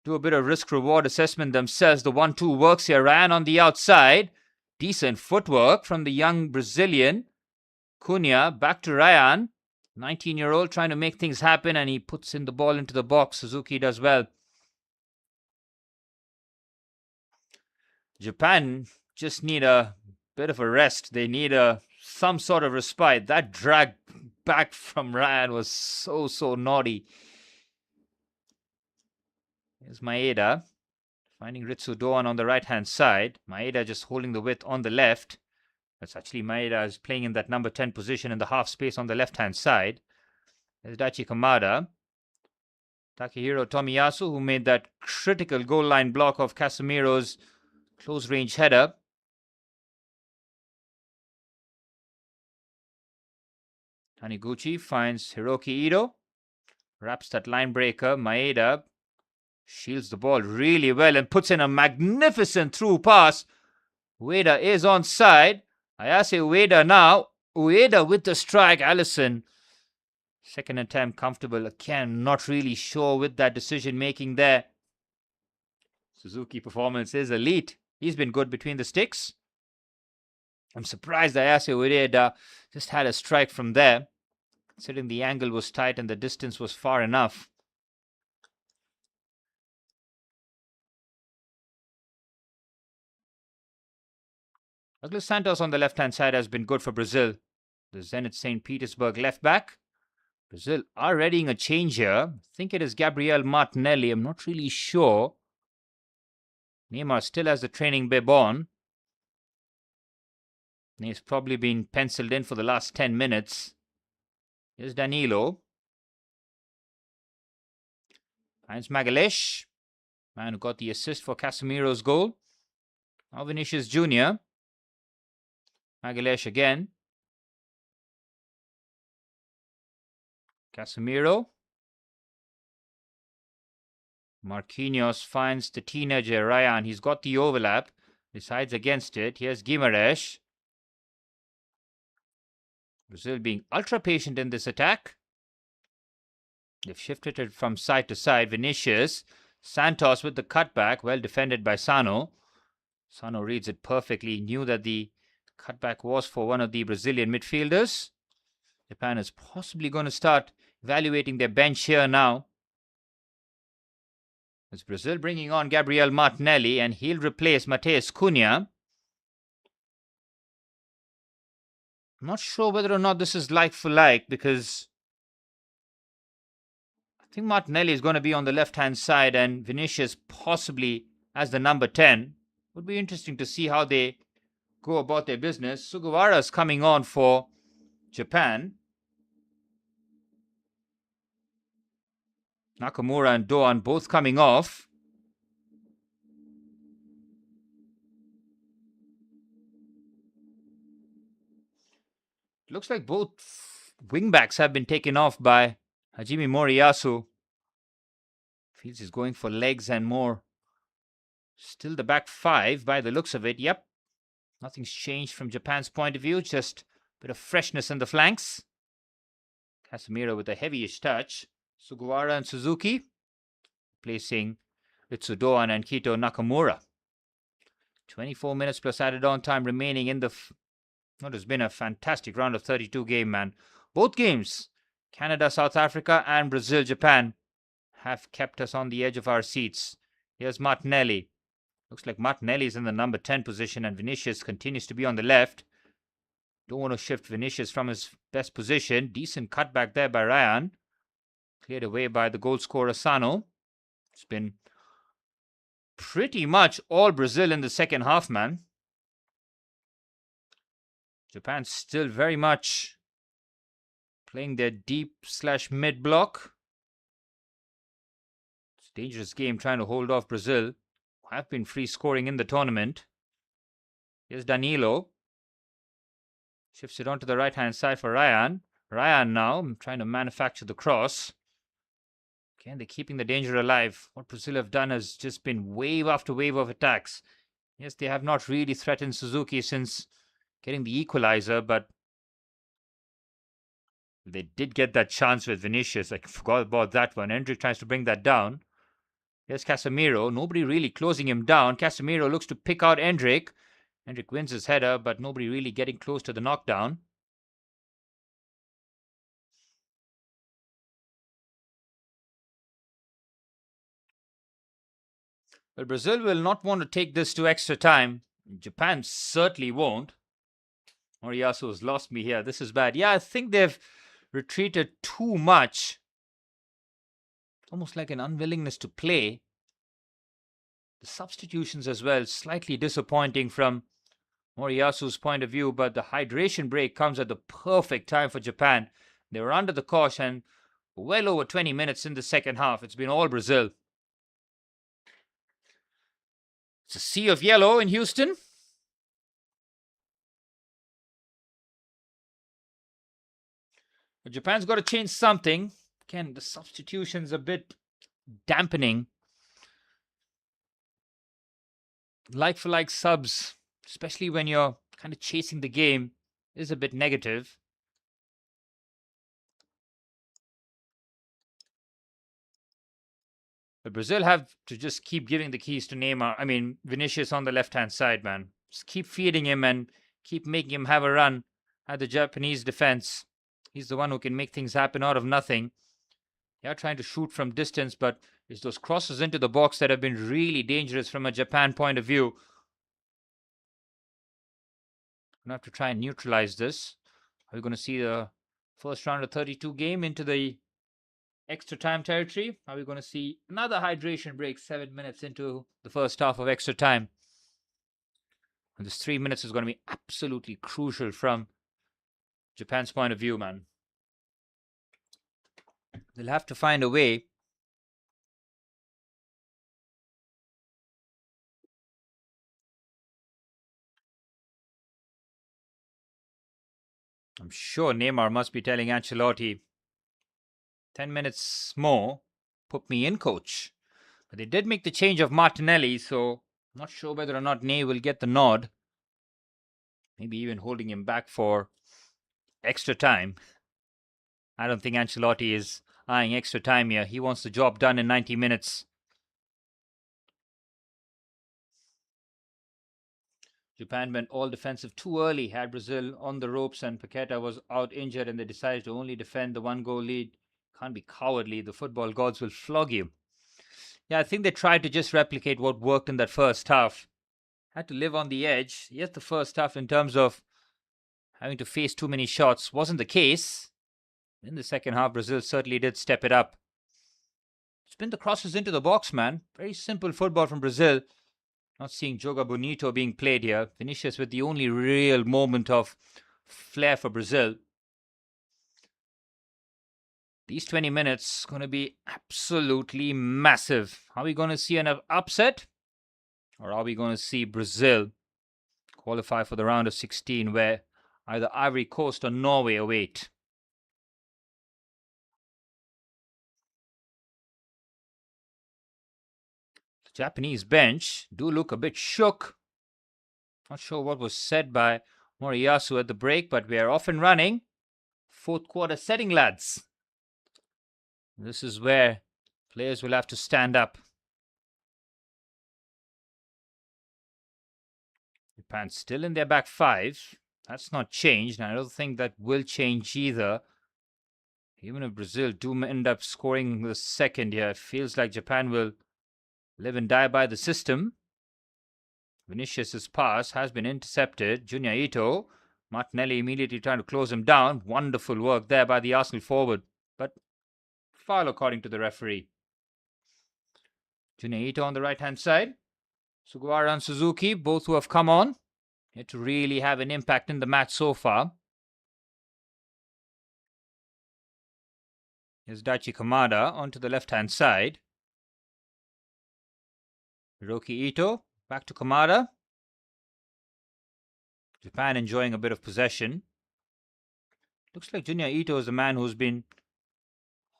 S1: do a bit of risk-reward assessment themselves. The 1-2 works here. Ryan on the outside. Decent footwork from the young Brazilian. Cunha back to Ryan. 19-year-old trying to make things happen, and he puts in the ball into the box. Suzuki does well. Japan just need a bit of a rest. They need some sort of respite. That drag back from Ryan was so naughty. Here's Maeda finding Ritsu Doan on the right-hand side. Maeda just holding the width on the left. That's actually Maeda is playing in that number 10 position in the half space on the left-hand side. There's Daichi Kamada. Takehiro Tomiyasu, who made that critical goal line block of Casemiro's close-range header. Taniguchi finds Hiroki Ito. Wraps that line breaker. Maeda shields the ball really well and puts in a magnificent through pass. Ueda is onside. Ayase Ueda now. Ueda with the strike. Allison. Second attempt comfortable. Again, not really sure with that decision making there. Suzuki performance is elite. He's been good between the sticks. I'm surprised Ayase Ueda just had a strike from there, considering the angle was tight and the distance was far enough. Douglas Santos on the left-hand side has been good for Brazil. The Zenit St. Petersburg left back. Brazil are readying a change here. I think it is Gabriel Martinelli. I'm not really sure. Neymar still has the training bib on. He's probably been penciled in for the last 10 minutes. Here's Danilo. Finds Magalhaes. Man who got the assist for Casemiro's goal. Now Vinicius Jr. Magalhaes again. Casemiro. Marquinhos finds the teenager Ryan. He's got the overlap. Decides against it. Here's Guimaraes. Brazil being ultra patient in this attack. They've shifted it from side to side. Vinicius. Santos with the cutback. Well defended by Sano. Sano reads it perfectly. Knew that the cutback was for one of the Brazilian midfielders. Japan is possibly going to start evaluating their bench here now. It's Brazil bringing on Gabriel Martinelli, and he'll replace Matheus Cunha. I'm not sure whether or not this is like for like, because I think Martinelli is going to be on the left-hand side and Vinicius possibly as the number 10. Would be interesting to see how they go about their business. Sugawara is coming on for Japan. Nakamura and Doan both coming off. Looks like both wingbacks have been taken off by Hajime Moriyasu. Feels he's going for legs and more. Still the back five by the looks of it. Yep. Nothing's changed from Japan's point of view. Just a bit of freshness in the flanks. Casemiro with a heavyish touch. Sugawara and Suzuki placing Ritsudoan and Kito Nakamura. 24 minutes plus added on time remaining in the... It has been a fantastic round of 32 game, man. Both games, Canada, South Africa and Brazil, Japan. have kept us on the edge of our seats. Here's Martinelli. Looks like Martinelli is in the number 10 position and Vinicius continues to be on the left. Don't want to shift Vinicius from his best position. Decent cutback there by Ryan. Cleared away by the goal scorer Sano. It's been pretty much all Brazil in the second half, man. Japan still very much playing their deep/mid block. It's a dangerous game trying to hold off Brazil, who have been free scoring in the tournament. Here's Danilo. Shifts it onto the right-hand side for Ryan. Ryan now trying to manufacture the cross. Again, they're keeping the danger alive. What Brazil have done has just been wave after wave of attacks. Yes, they have not really threatened Suzuki since getting the equalizer, but they did get that chance with Vinicius. I forgot about that one. Hendrick tries to bring that down. Here's Casemiro. Nobody really closing him down. Casemiro looks to pick out Hendrick. Hendrick wins his header, but nobody really getting close to the knockdown. Well, Brazil will not want to take this to extra time. Japan certainly won't. Moriyasu has lost me here. This is bad. Yeah, I think they've retreated too much. Almost like an unwillingness to play. The substitutions as well, slightly disappointing from Moriyasu's point of view, but the hydration break comes at the perfect time for Japan. They were under the cosh and well over 20 minutes in the second half. It's been all Brazil. It's a sea of yellow in Houston. But Japan's got to change something. Again, the substitution's a bit dampening. Like-for-like subs, especially when you're kind of chasing the game, is a bit negative. But Brazil have to just keep giving the keys to Vinicius on the left-hand side, man. Just keep feeding him and keep making him have a run at the Japanese defense. He's the one who can make things happen out of nothing. They are trying to shoot from distance, but it's those crosses into the box that have been really dangerous from a Japan point of view. I'm going to have to try and neutralize this. Are we going to see the first round of 32 game into the extra time territory? Are we going to see another hydration break 7 minutes into the first half of extra time? And this 3 minutes is going to be absolutely crucial from Japan's point of view, man. They'll have to find a way I'm sure Neymar must be telling Ancelotti, 10 minutes more, put me in, coach. But they did make the change of Martinelli, so I'm not sure whether or not Ney will get the nod. Maybe even holding him back for extra time. I don't think Ancelotti is eyeing extra time here. He wants the job done in 90 minutes. Japan went all defensive too early, had Brazil on the ropes, and Paqueta was out injured, and they decided to only defend the 1-goal lead. Can't be cowardly. The football gods will flog you. Yeah, I think they tried to just replicate what worked in that first half. Had to live on the edge. Yes, the first half in terms of having to face too many shots wasn't the case. In the second half, Brazil certainly did step it up. Spin the crosses into the box, man. Very simple football from Brazil. Not seeing Joga Bonito being played here. Vinicius with the only real moment of flair for Brazil. These 20 minutes going to be absolutely massive. Are we going to see an upset? Or are we going to see Brazil qualify for the round of 16 where either Ivory Coast or Norway await? The Japanese bench do look a bit shook. Not sure what was said by Moriyasu at the break, but we are off and running. Fourth quarter setting, lads. This is where players will have to stand up. Japan still in their back five. That's not changed, and I don't think that will change either. Even if Brazil do end up scoring the second here, it feels like Japan will live and die by the system. Vinicius' pass has been intercepted. Junior Ito. Martinelli immediately trying to close him down. Wonderful work there by the Arsenal forward. But foul according to the referee. Junior Ito on the right-hand side. Sugawara and Suzuki, both who have come on. Yet to really have an impact in the match so far. Here's Daichi Kamada onto the left-hand side. Hiroki Ito, back to Kamada. Japan enjoying a bit of possession. Looks like Junior Ito is the man who's been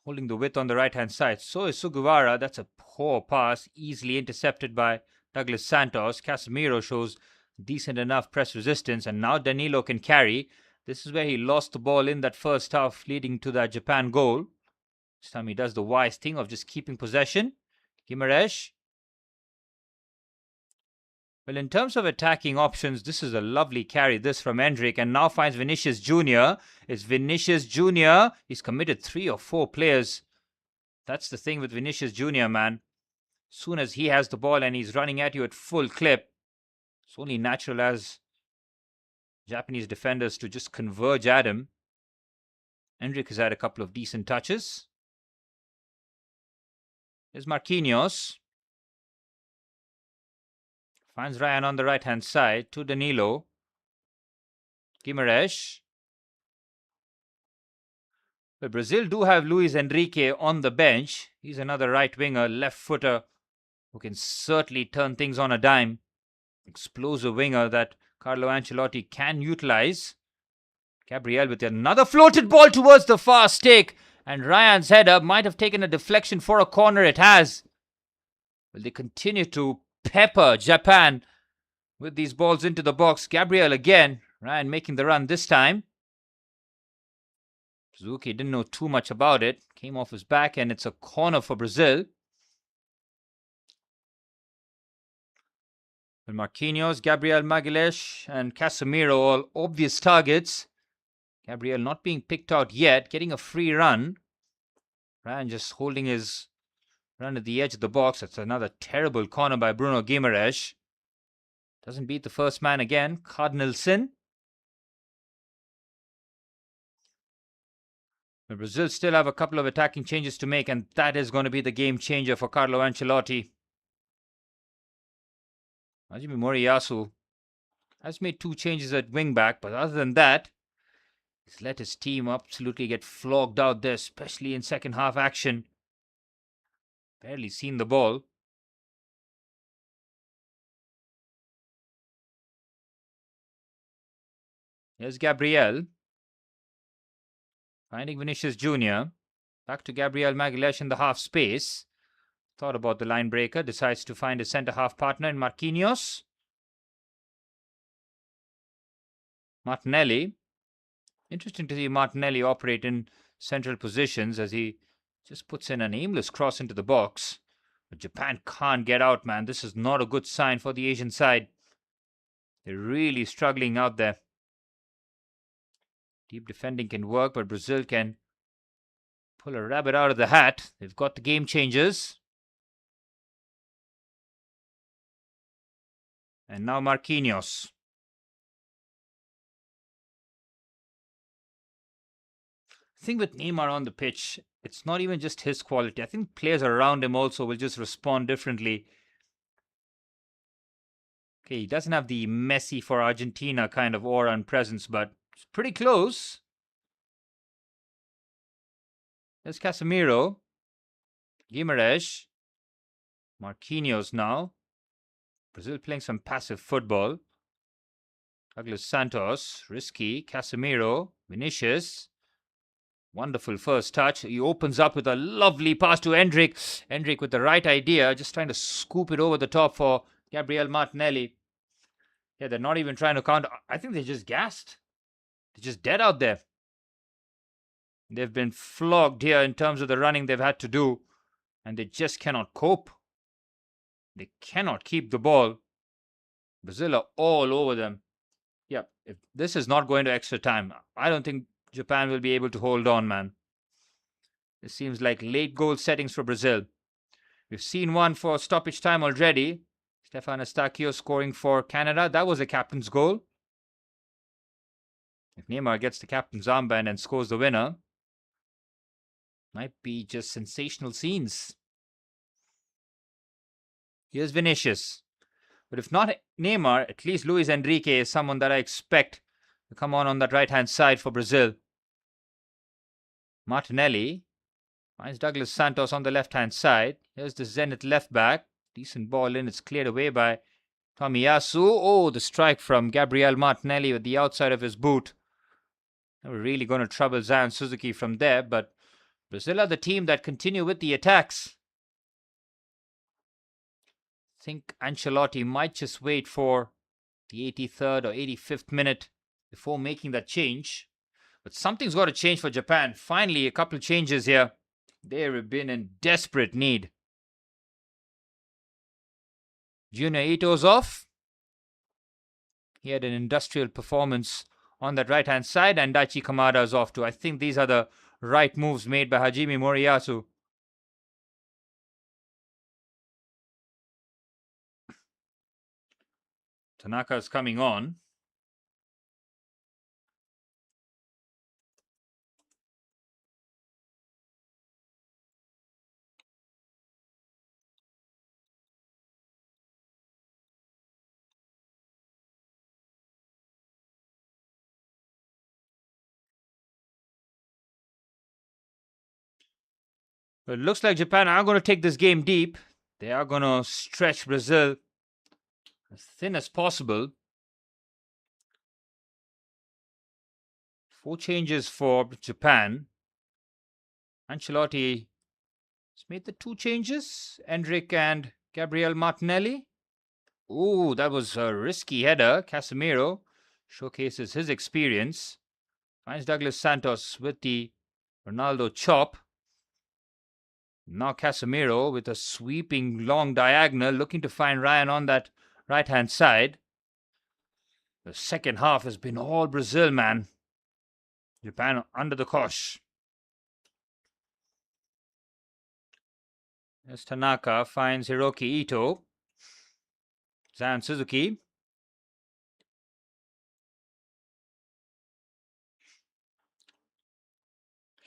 S1: holding the width on the right-hand side. So is Sugawara. That's a poor pass, easily intercepted by Douglas Santos. Casemiro shows decent enough press resistance, and now Danilo can carry. This is where he lost the ball in that first half, leading to that Japan goal. This time he does the wise thing of just keeping possession. Guimaraes. Well, in terms of attacking options, this is a lovely carry, this from Endrick, and now finds Vinicius Jr. It's Vinicius Jr. He's committed 3 or 4 players. That's the thing with Vinicius Jr., man. Soon as he has the ball and he's running at you at full clip, it's only natural as Japanese defenders to just converge at him. Endrick has had a couple of decent touches. There's Marquinhos. Finds Ryan on the right-hand side to Danilo. Guimaraes. But Brazil do have Luis Enrique on the bench. He's another right winger, left footer, who can certainly turn things on a dime. Explosive winger that Carlo Ancelotti can utilize. Gabriel with another floated ball towards the far stick. And Ryan's header might have taken a deflection for a corner. It has. Will they continue to pepper Japan with these balls into the box? Gabriel again. Ryan making the run this time. Suzuki didn't know too much about it. Came off his back, and it's a corner for Brazil. And Marquinhos, Gabriel Magalhães, and Casemiro all obvious targets. Gabriel not being picked out yet, getting a free run. Ryan just holding his run at the edge of the box. That's another terrible corner by Bruno Guimaraes. Doesn't beat the first man again. Cardinalson. But Brazil still have a couple of attacking changes to make, and that is going to be the game changer for Carlo Ancelotti. Hajime Moriyasu has made 2 changes at wing back, but other than that, he's let his team absolutely get flogged out there, especially in second half action. Barely seen the ball. Here's Gabriel. Finding Vinicius Jr. Back to Gabriel Magalhães in the half space. Thought about the line breaker. Decides to find a centre half partner in Marquinhos. Martinelli. Interesting to see Martinelli operate in central positions as he just puts in an aimless cross into the box. But Japan can't get out, man. This is not a good sign for the Asian side. They're really struggling out there. Deep defending can work, but Brazil can pull a rabbit out of the hat. They've got the game changers. And now Marquinhos. The thing with Neymar on the pitch, it's not even just his quality. I think players around him also will just respond differently. Okay, he doesn't have the Messi for Argentina kind of aura and presence, but it's pretty close. There's Casemiro. Guimaraes. Marquinhos now. Brazil playing some passive football. Douglas Santos. Risky. Casemiro. Vinicius. Wonderful first touch. He opens up with a lovely pass to Endrick. Endrick with the right idea. Just trying to scoop it over the top for Gabriel Martinelli. Yeah, they're not even trying to counter. I think they're just gassed. They're just dead out there. They've been flogged here in terms of the running they've had to do. And they just cannot cope. They cannot keep the ball. Brazil are all over them. If this is not going to extra time, I don't think Japan will be able to hold on, man. This seems like late goal settings for Brazil. We've seen one for stoppage time already. Stefan Eustáquio scoring for Canada. That was a captain's goal. If Neymar gets the captain's armband and scores the winner, might be just sensational scenes. Here's Vinicius. But if not Neymar, at least Luis Enrique is someone that I expect to come on that right-hand side for Brazil. Martinelli finds Douglas Santos on the left-hand side. Here's the Zenit left back. Decent ball in. It's cleared away by Tomiyasu. Oh, the strike from Gabriel Martinelli with the outside of his boot. They were really going to trouble Zion Suzuki from there, but Brazil are the team that continue with the attacks. I think Ancelotti might just wait for the 83rd or 85th minute before making that change. But something's got to change for Japan. Finally, a couple of changes here. They have been in desperate need. Junior Ito's off. He had an industrial performance on that right-hand side, and Daichi Kamada is off too. I think these are the right moves made by Hajime Moriyasu. Tanaka is coming on. But it looks like Japan are going to take this game deep. They are going to stretch Brazil as thin as possible. 4 changes for Japan. Ancelotti has made the 2 changes. Endrick and Gabriel Martinelli. Ooh, that was a risky header. Casemiro showcases his experience. Finds Douglas Santos with the Ronaldo chop. Now Casemiro with a sweeping long diagonal, looking to find Ryan on that right-hand side. The second half has been all Brazil, man. Japan under the cosh. As Tanaka finds Hiroki Ito. Zion Suzuki.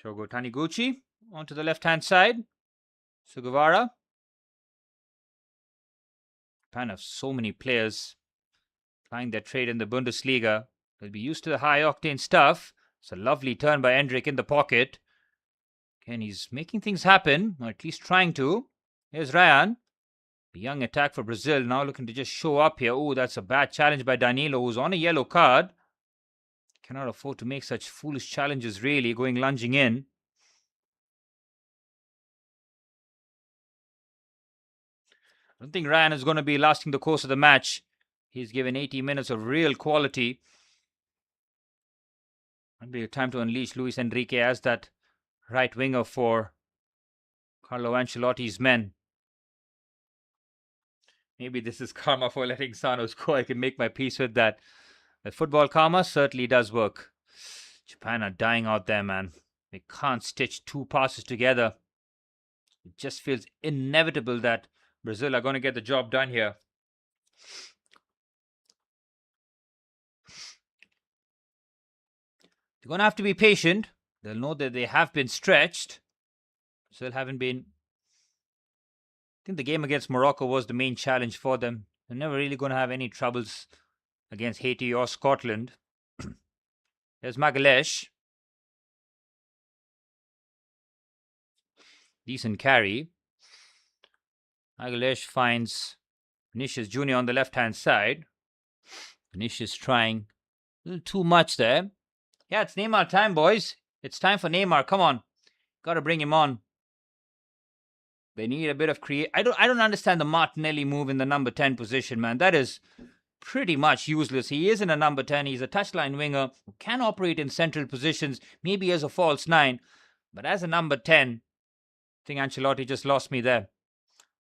S1: Shogo Taniguchi onto the left-hand side. Sugawara. Japan have so many players plying their trade in the Bundesliga. They'll be used to the high-octane stuff. It's a lovely turn by Endrick in the pocket. Again, he's making things happen, or at least trying to. Here's Ryan. The young attack for Brazil now looking to just show up here. Oh, that's a bad challenge by Danilo, who's on a yellow card. Cannot afford to make such foolish challenges, really, going lunging in. I don't think Ryan is going to be lasting the course of the match. He's given 80 minutes of real quality. Might be a time to unleash Luis Enrique as that right winger for Carlo Ancelotti's men. Maybe this is karma for letting Sanos go. I can make my peace with that. The football karma certainly does work. Japan are dying out there, man. They can't stitch 2 passes together. It just feels inevitable that Brazil are going to get the job done here. They're going to have to be patient. They'll know that they have been stretched. Brazil haven't been. I think the game against Morocco was the main challenge for them. They're never really going to have any troubles against Haiti or Scotland. There's Magalhaes. Decent carry. Magalhaes finds Vinicius Jr. on the left-hand side. Vinicius trying a little too much there. Yeah, it's Neymar time, boys. It's time for Neymar. Come on. Got to bring him on. They need a bit of I don't understand the Martinelli move in the number 10 position, man. That is pretty much useless. He isn't a number 10. He's a touchline winger who can operate in central positions, maybe as a false 9. But as a number 10, I think Ancelotti just lost me there.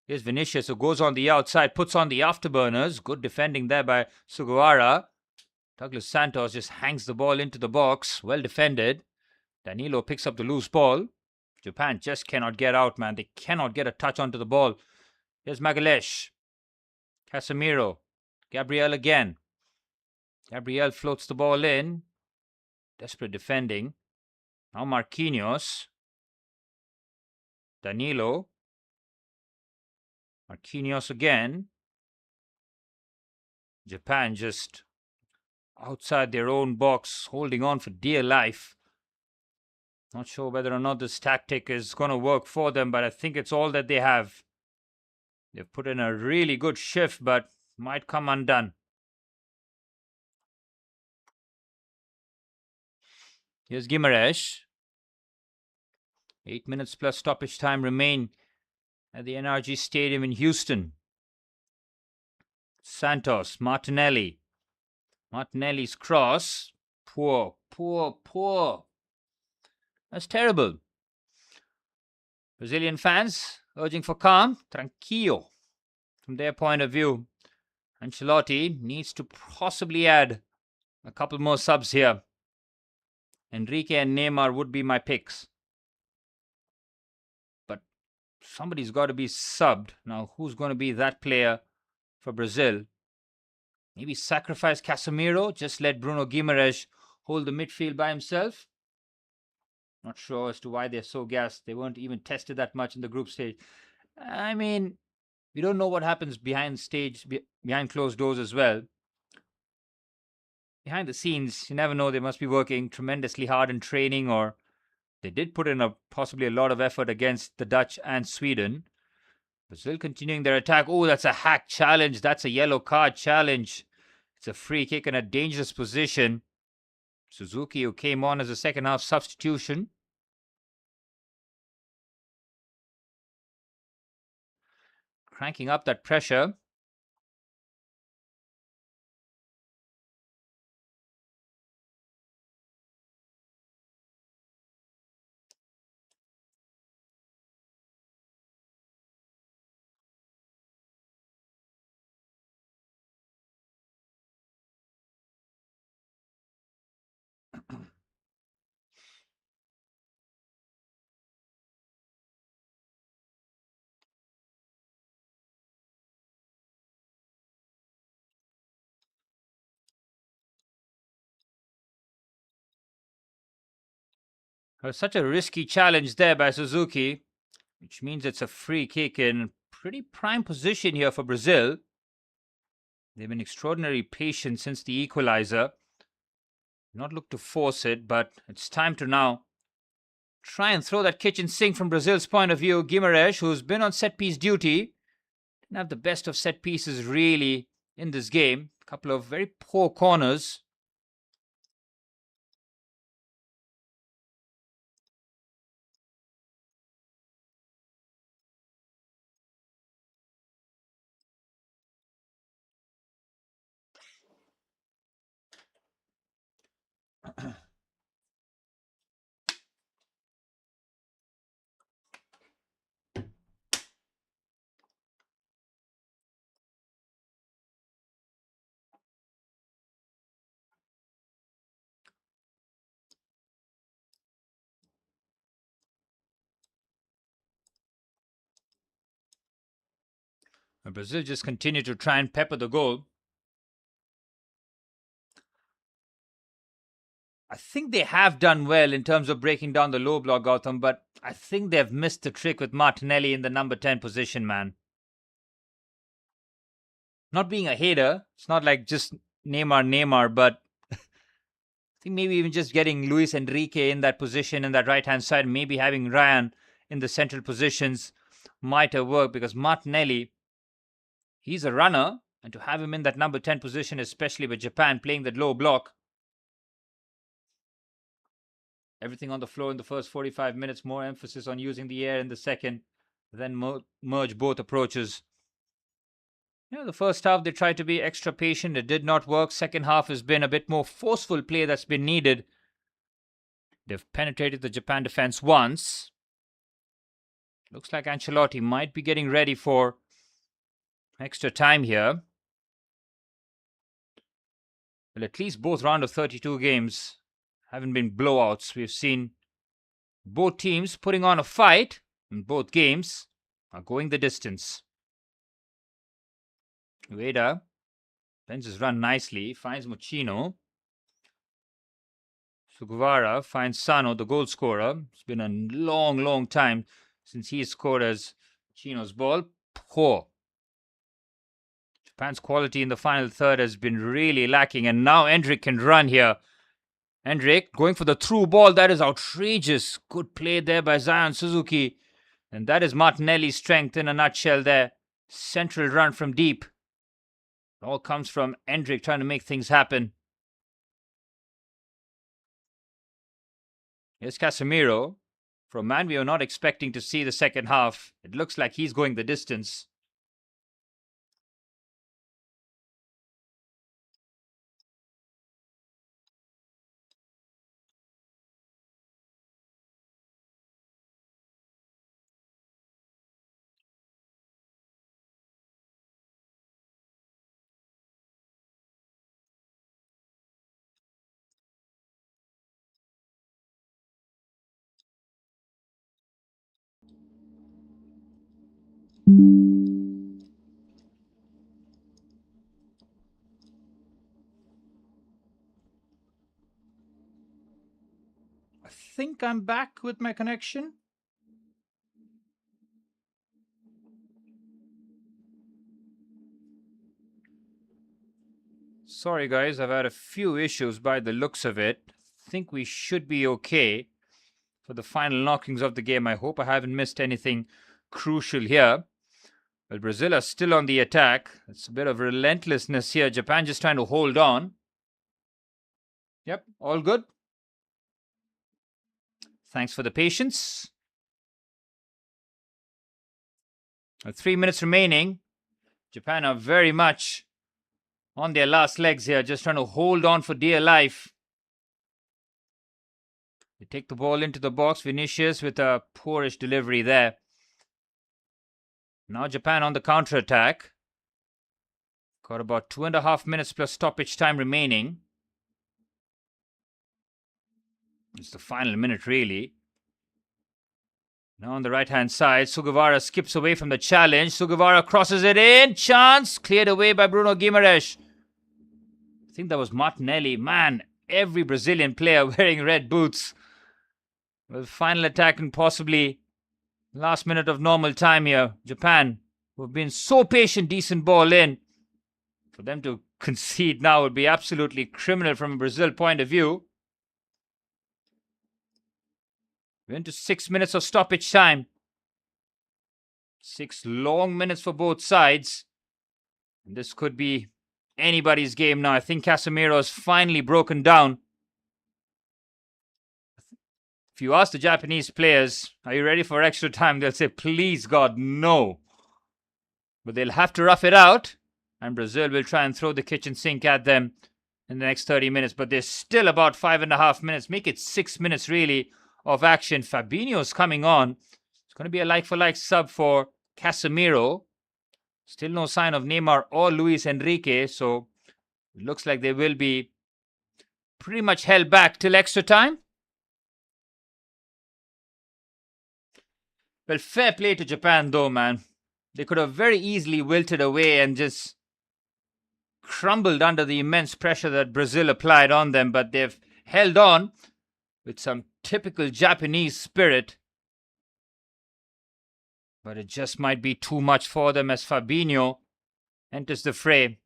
S1: Here's Vinicius, who goes on the outside, puts on the afterburners. Good defending there by Sugawara. Douglas Santos just hangs the ball into the box. Well defended. Danilo picks up the loose ball. Japan just cannot get out, man. They cannot get a touch onto the ball. Here's Magalesh. Casemiro. Gabriel again. Gabriel floats the ball in. Desperate defending. Now Marquinhos. Danilo. Marquinhos again. Japan just outside their own box, holding on for dear life. Not sure whether or not this tactic is going to work for them, but I think it's all that they have. They've put in a really good shift, but might come undone. Here's Guimaraes. 8 minutes plus stoppage time remain at the NRG Stadium in Houston. Santos, Martinelli. Martinelli's cross. Poor. That's terrible. Brazilian fans urging for calm. Tranquillo. From their point of view, Ancelotti needs to possibly add a couple more subs here. Enrique and Neymar would be my picks. But somebody's got to be subbed. Now, who's going to be that player for Brazil? Maybe sacrifice Casemiro, just let Bruno Guimaraes hold the midfield by himself. Not sure as to why they're so gassed. They weren't even tested that much in the group stage. I mean, we don't know what happens behind closed doors as well. Behind the scenes, you never know. They must be working tremendously hard in training, or they did put in possibly a lot of effort against the Dutch and Sweden. Brazil continuing their attack. Oh, that's a hack challenge. That's a yellow card challenge. It's a free kick in a dangerous position. Suzuki, who came on as a second half substitution. Cranking up that pressure. Such a risky challenge there by Suzuki, which means it's a free kick in pretty prime position here for Brazil. They've been extraordinarily patient since the equalizer. Not look to force it, but it's time to now try and throw that kitchen sink from Brazil's point of view. Guimaraes, who's been on set-piece duty, didn't have the best of set pieces really in this game. A couple of very poor corners. And Brazil just continue to try and pepper the goal. I think they have done well in terms of breaking down the low block, Gautam, but I think they've missed the trick with Martinelli in the number 10 position, man. Not being a hater, it's not like just Neymar, but I think maybe even just getting Luis Enrique in that position, in that right-hand side, maybe having Ryan in the central positions might have worked, because Martinelli, he's a runner, and to have him in that number 10 position, especially with Japan playing that low block, everything on the floor in the first 45 minutes, more emphasis on using the air in the second, then merge both approaches. The first half they tried to be extra patient. It did not work. Second half has been a bit more forceful play that's been needed. They've penetrated the Japan defense once. Looks like Ancelotti might be getting ready for extra time here. Well, at least both round of 32 games haven't been blowouts. We've seen Both teams putting on a fight, and both games are going the distance. Ueda bends his run nicely, finds Muccino. Sugawara finds Sano, the goal scorer. It's been a long time since he scored as Muccino's ball. Poor. Japan's quality in the final third has been really lacking, and now Endrick can run here. Endrick going for the through ball. That is outrageous. Good play there by Zion Suzuki. And that is Martinelli's strength in a nutshell there. Central run from deep. It all comes from Endrick trying to make things happen. Here's Casemiro. For a man we were not expecting to see the second half, it looks like he's going the distance. I think I'm back with my connection. Sorry guys, I've had a few issues by the looks of it. I think we should be okay for the final knockings of the game. I hope I haven't missed anything crucial here. Well, Brazil are still on the attack. It's a bit of relentlessness here. Japan just trying to hold on. Yep, all good. Thanks for the patience. 3 minutes remaining. Japan are very much on their last legs here, just trying to hold on for dear life. They take the ball into the box. Vinicius with a poorish delivery there. Now Japan on the counter-attack. Got about 2.5 minutes plus stoppage time remaining. It's the final minute, really. Now on the right-hand side, Sugawara skips away from the challenge. Sugawara crosses it in. Chance cleared away by Bruno Guimaraes. I think that was Martinelli. Man, every Brazilian player wearing red boots. Well, final attack and possibly last minute of normal time here. Japan, who have been so patient, decent ball in. For them to concede now would be absolutely criminal from a Brazil point of view. We're into 6 minutes of stoppage time. 6 long minutes for both sides. And this could be anybody's game now. I think Casemiro has finally broken down. If you ask the Japanese players, are you ready for extra time? They'll say, please God, no. But they'll have to rough it out. And Brazil will try and throw the kitchen sink at them in the next 30 minutes. But there's still about 5.5 minutes. Make it 6 minutes, really, of action. Fabinho's coming on. It's going to be a like-for-like sub for Casemiro. Still no sign of Neymar or Luis Enrique. So it looks like they will be pretty much held back till extra time. Well, fair play to Japan though, man. They could have very easily wilted away and just crumbled under the immense pressure that Brazil applied on them, but they've held on with some typical Japanese spirit. But it just might be too much for them as Fabinho enters the fray.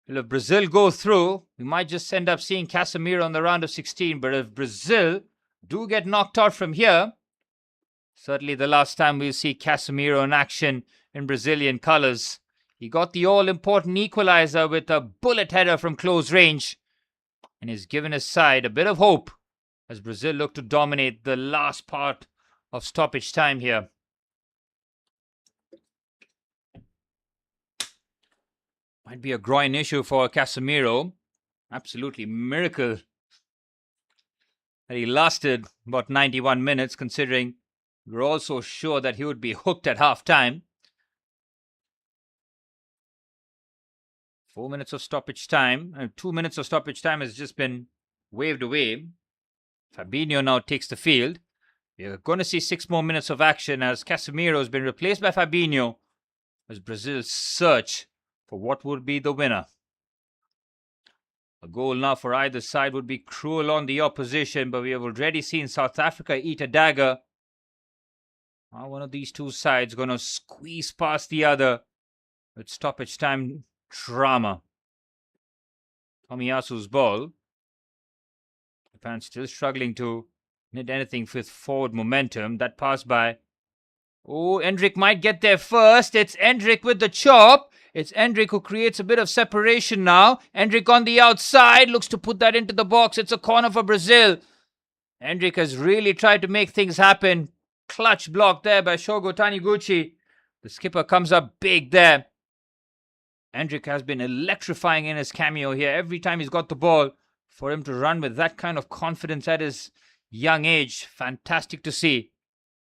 S1: Well, if Brazil go through, we might just end up seeing Casemiro on the round of 16. But if Brazil do get knocked out from here, certainly the last time we'll see Casemiro in action in Brazilian colours. He got the all-important equaliser with a bullet header from close range. And he's given his side a bit of hope as Brazil look to dominate the last part of stoppage time here. Might be a groin issue for Casemiro. Absolutely miracle that he lasted about 91 minutes, considering we're also sure that he would be hooked at half-time. 4 minutes of stoppage time. 2 minutes of stoppage time has just been waved away. Fabinho now takes the field. We're going to see 6 more minutes of action as Casemiro has been replaced by Fabinho as Brazil search for what would be the winner. A goal now for either side would be cruel on the opposition, but we have already seen South Africa eat a dagger. Now one of these two sides going to squeeze past the other with stoppage time drama. Tomiyasu's ball. Japan still struggling to knit anything with forward momentum. That pass by. Oh, Endrick might get there first. It's Endrick with the chop. It's Endrick who creates a bit of separation now. Endrick on the outside. Looks to put that into the box. It's a corner for Brazil. Endrick has really tried to make things happen. Clutch block there by Shogo Taniguchi. The skipper comes up big there. Endrick has been electrifying in his cameo here. Every time he's got the ball, for him to run with that kind of confidence at his young age, fantastic to see.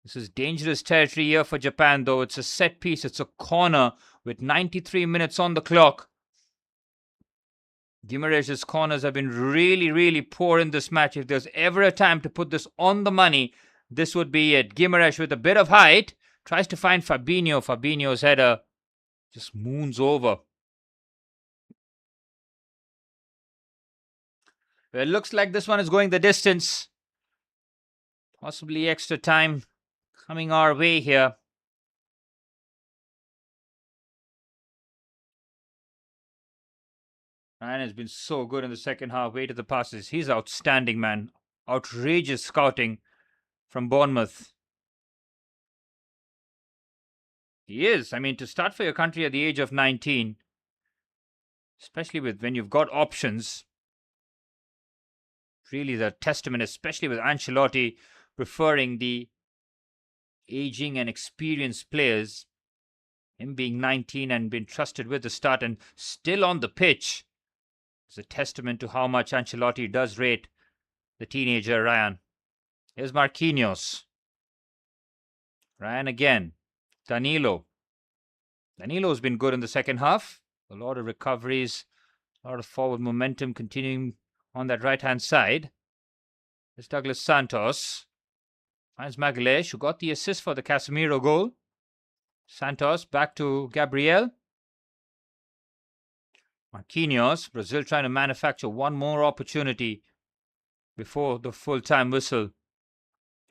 S1: This is dangerous territory here for Japan, though. It's a set piece. It's a corner with 93 minutes on the clock. Guimarães' corners have been really, really poor in this match. If there's ever a time to put this on the money, this would be it. Guimarães with a bit of height tries to find Fabinho. Fabinho's header just moons over. Well, it looks like this one is going the distance. Possibly extra time coming our way here. Ryan has been so good in the second half. Way to the passes. He's outstanding, man. Outrageous scouting from Bournemouth. He is. I mean, to start for your country at the age of 19, especially when you've got options, really the testament, especially with Ancelotti preferring the aging and experienced players. Him being 19 and being trusted with the start and still on the pitch is a testament to how much Ancelotti does rate the teenager Ryan. Here's Marquinhos. Ryan again. Danilo. Danilo's been good in the second half. A lot of recoveries, a lot of forward momentum continuing on that right-hand side. There's Douglas Santos. Finds Magalhaes, who got the assist for the Casemiro goal. Santos back to Gabriel. Marquinhos. Brazil trying to manufacture one more opportunity before the full-time whistle.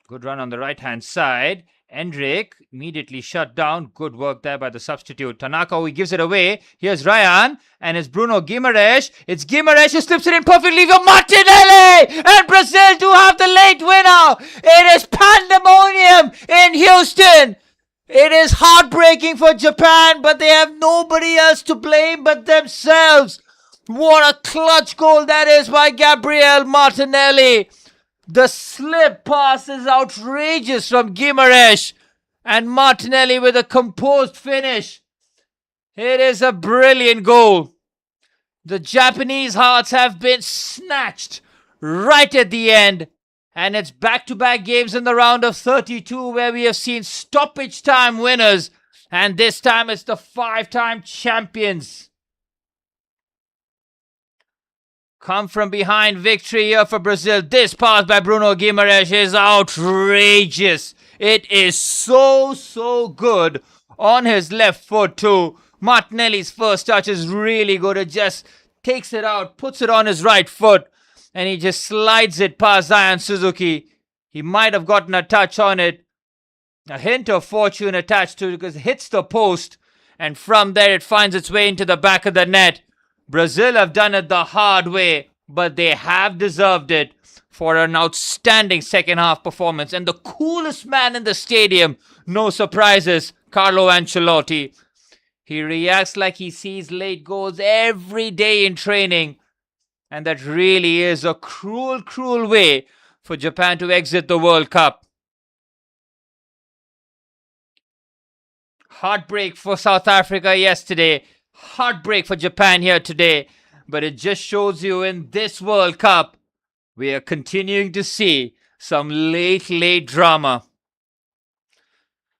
S1: Good run on the right-hand side. Endrick immediately shut down. Good work there by the substitute. Tanaka, he gives it away. Here's Ryan. And it's Bruno Guimarães. It's Guimarães who slips it in perfectly for Martinelli. And Brazil to have the late winner. It is pandemonium in Houston. It is heartbreaking for Japan, but they have nobody else to blame but themselves. What a clutch goal that is by Gabriel Martinelli. The slip pass is outrageous from Guimarães. And Martinelli with a composed finish. It is a brilliant goal. The Japanese hearts have been snatched right at the end. And it's back-to-back games in the round of 32 where we have seen stoppage time winners. And this time it's the 5-time champions. Come from behind victory here for Brazil. This pass by Bruno Guimarães is outrageous. It is so good on his left foot too. Martinelli's first touch is really good. It just takes it out, puts it on his right foot, and he just slides it past Zion Suzuki. He might have gotten a touch on it. A hint of fortune attached to it because it hits the post, and from there it finds its way into the back of the net. Brazil have done it the hard way, but they have deserved it for an outstanding second half performance. And the coolest man in the stadium, no surprises, Carlo Ancelotti. He reacts like he sees late goals every day in training. And that really is a cruel way for Japan to exit the World Cup. Heartbreak for South Africa yesterday. Heartbreak for Japan here today. But it just shows you in this World Cup, we are continuing to see some late drama.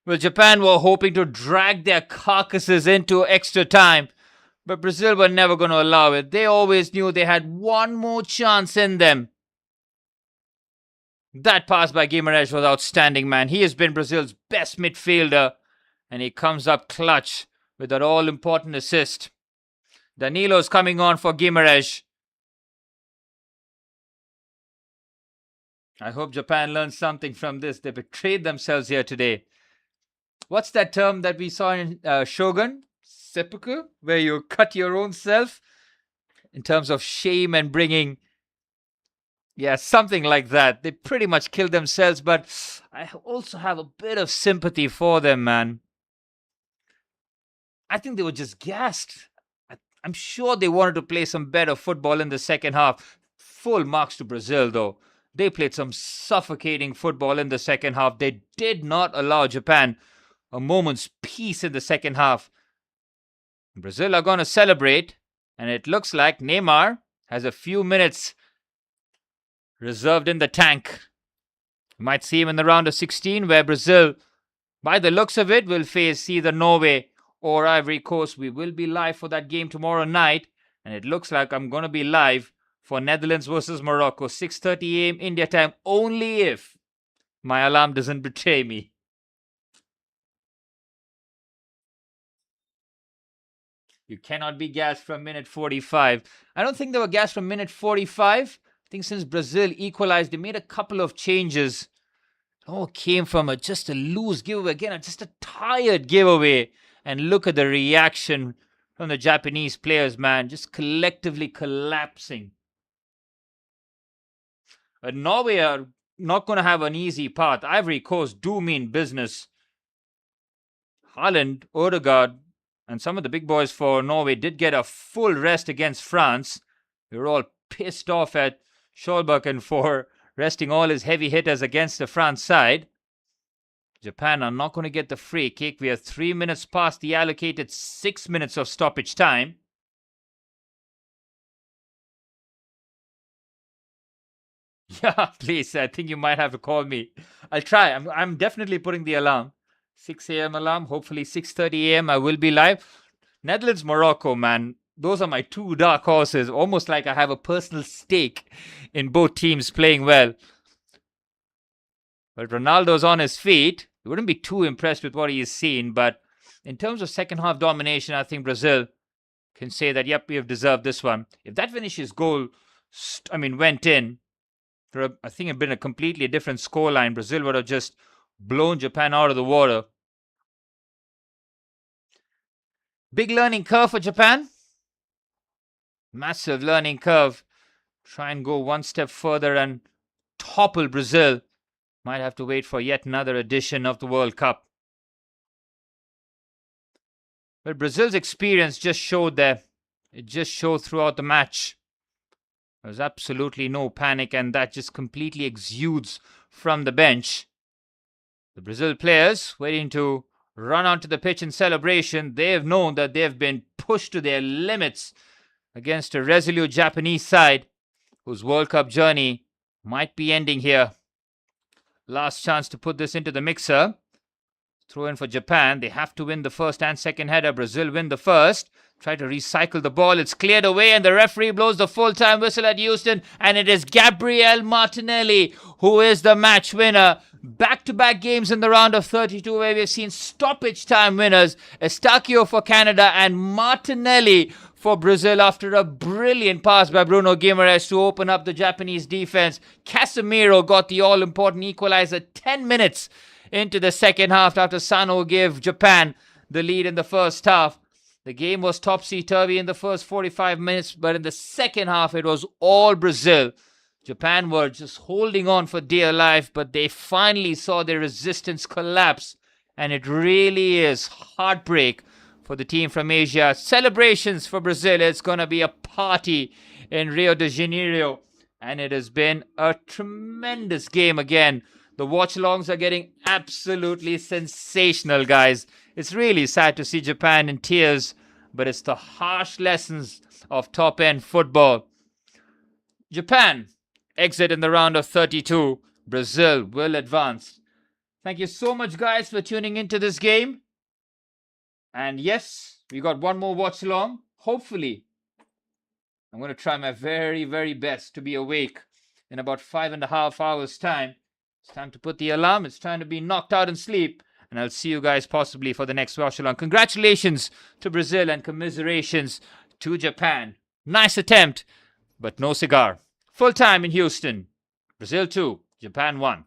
S1: Well, Japan were hoping to drag their carcasses into extra time. But Brazil were never going to allow it. They always knew they had one more chance in them. That pass by Guimaraes was outstanding, man. He has been Brazil's best midfielder, and he comes up clutch with that all-important assist. Danilo's coming on for Guimaraes. I hope Japan learns something from this. They betrayed themselves here today. What's that term that we saw in Shogun? Seppuku? Where you cut your own self? In terms of shame and bringing... Yeah, something like that. They pretty much killed themselves, but I also have a bit of sympathy for them, man. I think they were just gassed. I'm sure they wanted to play some better football in the second half. Full marks to Brazil, though. They played some suffocating football in the second half. They did not allow Japan a moment's peace in the second half. Brazil are going to celebrate, and it looks like Neymar has a few minutes reserved in the tank. You might see him in the round of 16, where Brazil, by the looks of it, will face either Norway or Ivory Coast. We will be live for that game tomorrow night, and it looks like I'm going to be live for Netherlands versus Morocco, 6:30 a.m. India time, only if my alarm doesn't betray me. You cannot be gassed from minute 45. I don't think they were gassed from minute 45. I think since Brazil equalized, they made a couple of changes. It all came from just a loose giveaway. Again, just a tired giveaway. And look at the reaction from the Japanese players, man. Just collectively collapsing. But Norway are not going to have an easy path. Ivory Coast do mean business. Haaland, Odegaard, and some of the big boys for Norway did get a full rest against France. We were all pissed off at Scholbergen for resting all his heavy hitters against the France side. Japan are not going to get the free kick. We are 3 minutes past the allocated 6 minutes of stoppage time. Yeah, please. I think you might have to call me. I'll try. I'm definitely putting the alarm. 6 a.m. alarm. Hopefully 6:30 a.m. I will be live. Netherlands, Morocco, man. Those are my two dark horses. Almost like I have a personal stake in both teams playing well. But Ronaldo's on his feet. You wouldn't be too impressed with what he's seen. But in terms of second half domination, I think Brazil can say that, yep, we have deserved this one. If that Vinicius goal, went in, I think it'd been a completely different scoreline. Brazil would have just blown Japan out of the water. Big learning curve for Japan. Massive learning curve. Try and go one step further and topple Brazil. Might have to wait for yet another edition of the World Cup. But Brazil's experience just showed there. It just showed throughout the match. There's absolutely no panic, and that just completely exudes from the bench. The Brazil players waiting to run onto the pitch in celebration. They have known that they have been pushed to their limits against a resolute Japanese side whose World Cup journey might be ending here. Last chance to put this into the mixer. Throw in for Japan. They have to win the first and second header. Brazil win the first. Try to recycle the ball. It's cleared away, and the referee blows the full-time whistle at Houston. And it is Gabriel Martinelli who is the match winner. Back-to-back games in the round of 32 where we've seen stoppage time winners. Eustáquio for Canada and Martinelli for Brazil after a brilliant pass by Bruno Guimaraes to open up the Japanese defense. Casemiro got the all-important equalizer 10 minutes into the second half after Sano gave Japan the lead in the first half. The game was topsy-turvy in the first 45 minutes, but in the second half it was all Brazil. Japan were just holding on for dear life, but they finally saw their resistance collapse, and it really is heartbreak for the team from Asia. Celebrations for Brazil. It's going to be a party in Rio de Janeiro, and it has been a tremendous game again. The watchalongs are getting absolutely sensational, guys. It's really sad to see Japan in tears, but it's the harsh lessons of top-end football. Japan exit in the round of 32. Brazil will advance. Thank you so much, guys, for tuning into this game. And yes, we got one more watch-along. Hopefully, I'm going to try my very, very best to be awake in about 5.5 hours' time It's time to put the alarm. It's time to be knocked out and sleep. And I'll see you guys possibly for the next Watchalong. Congratulations to Brazil and commiserations to Japan. Nice attempt, but no cigar. Full time in Houston. Brazil 2, Japan 1.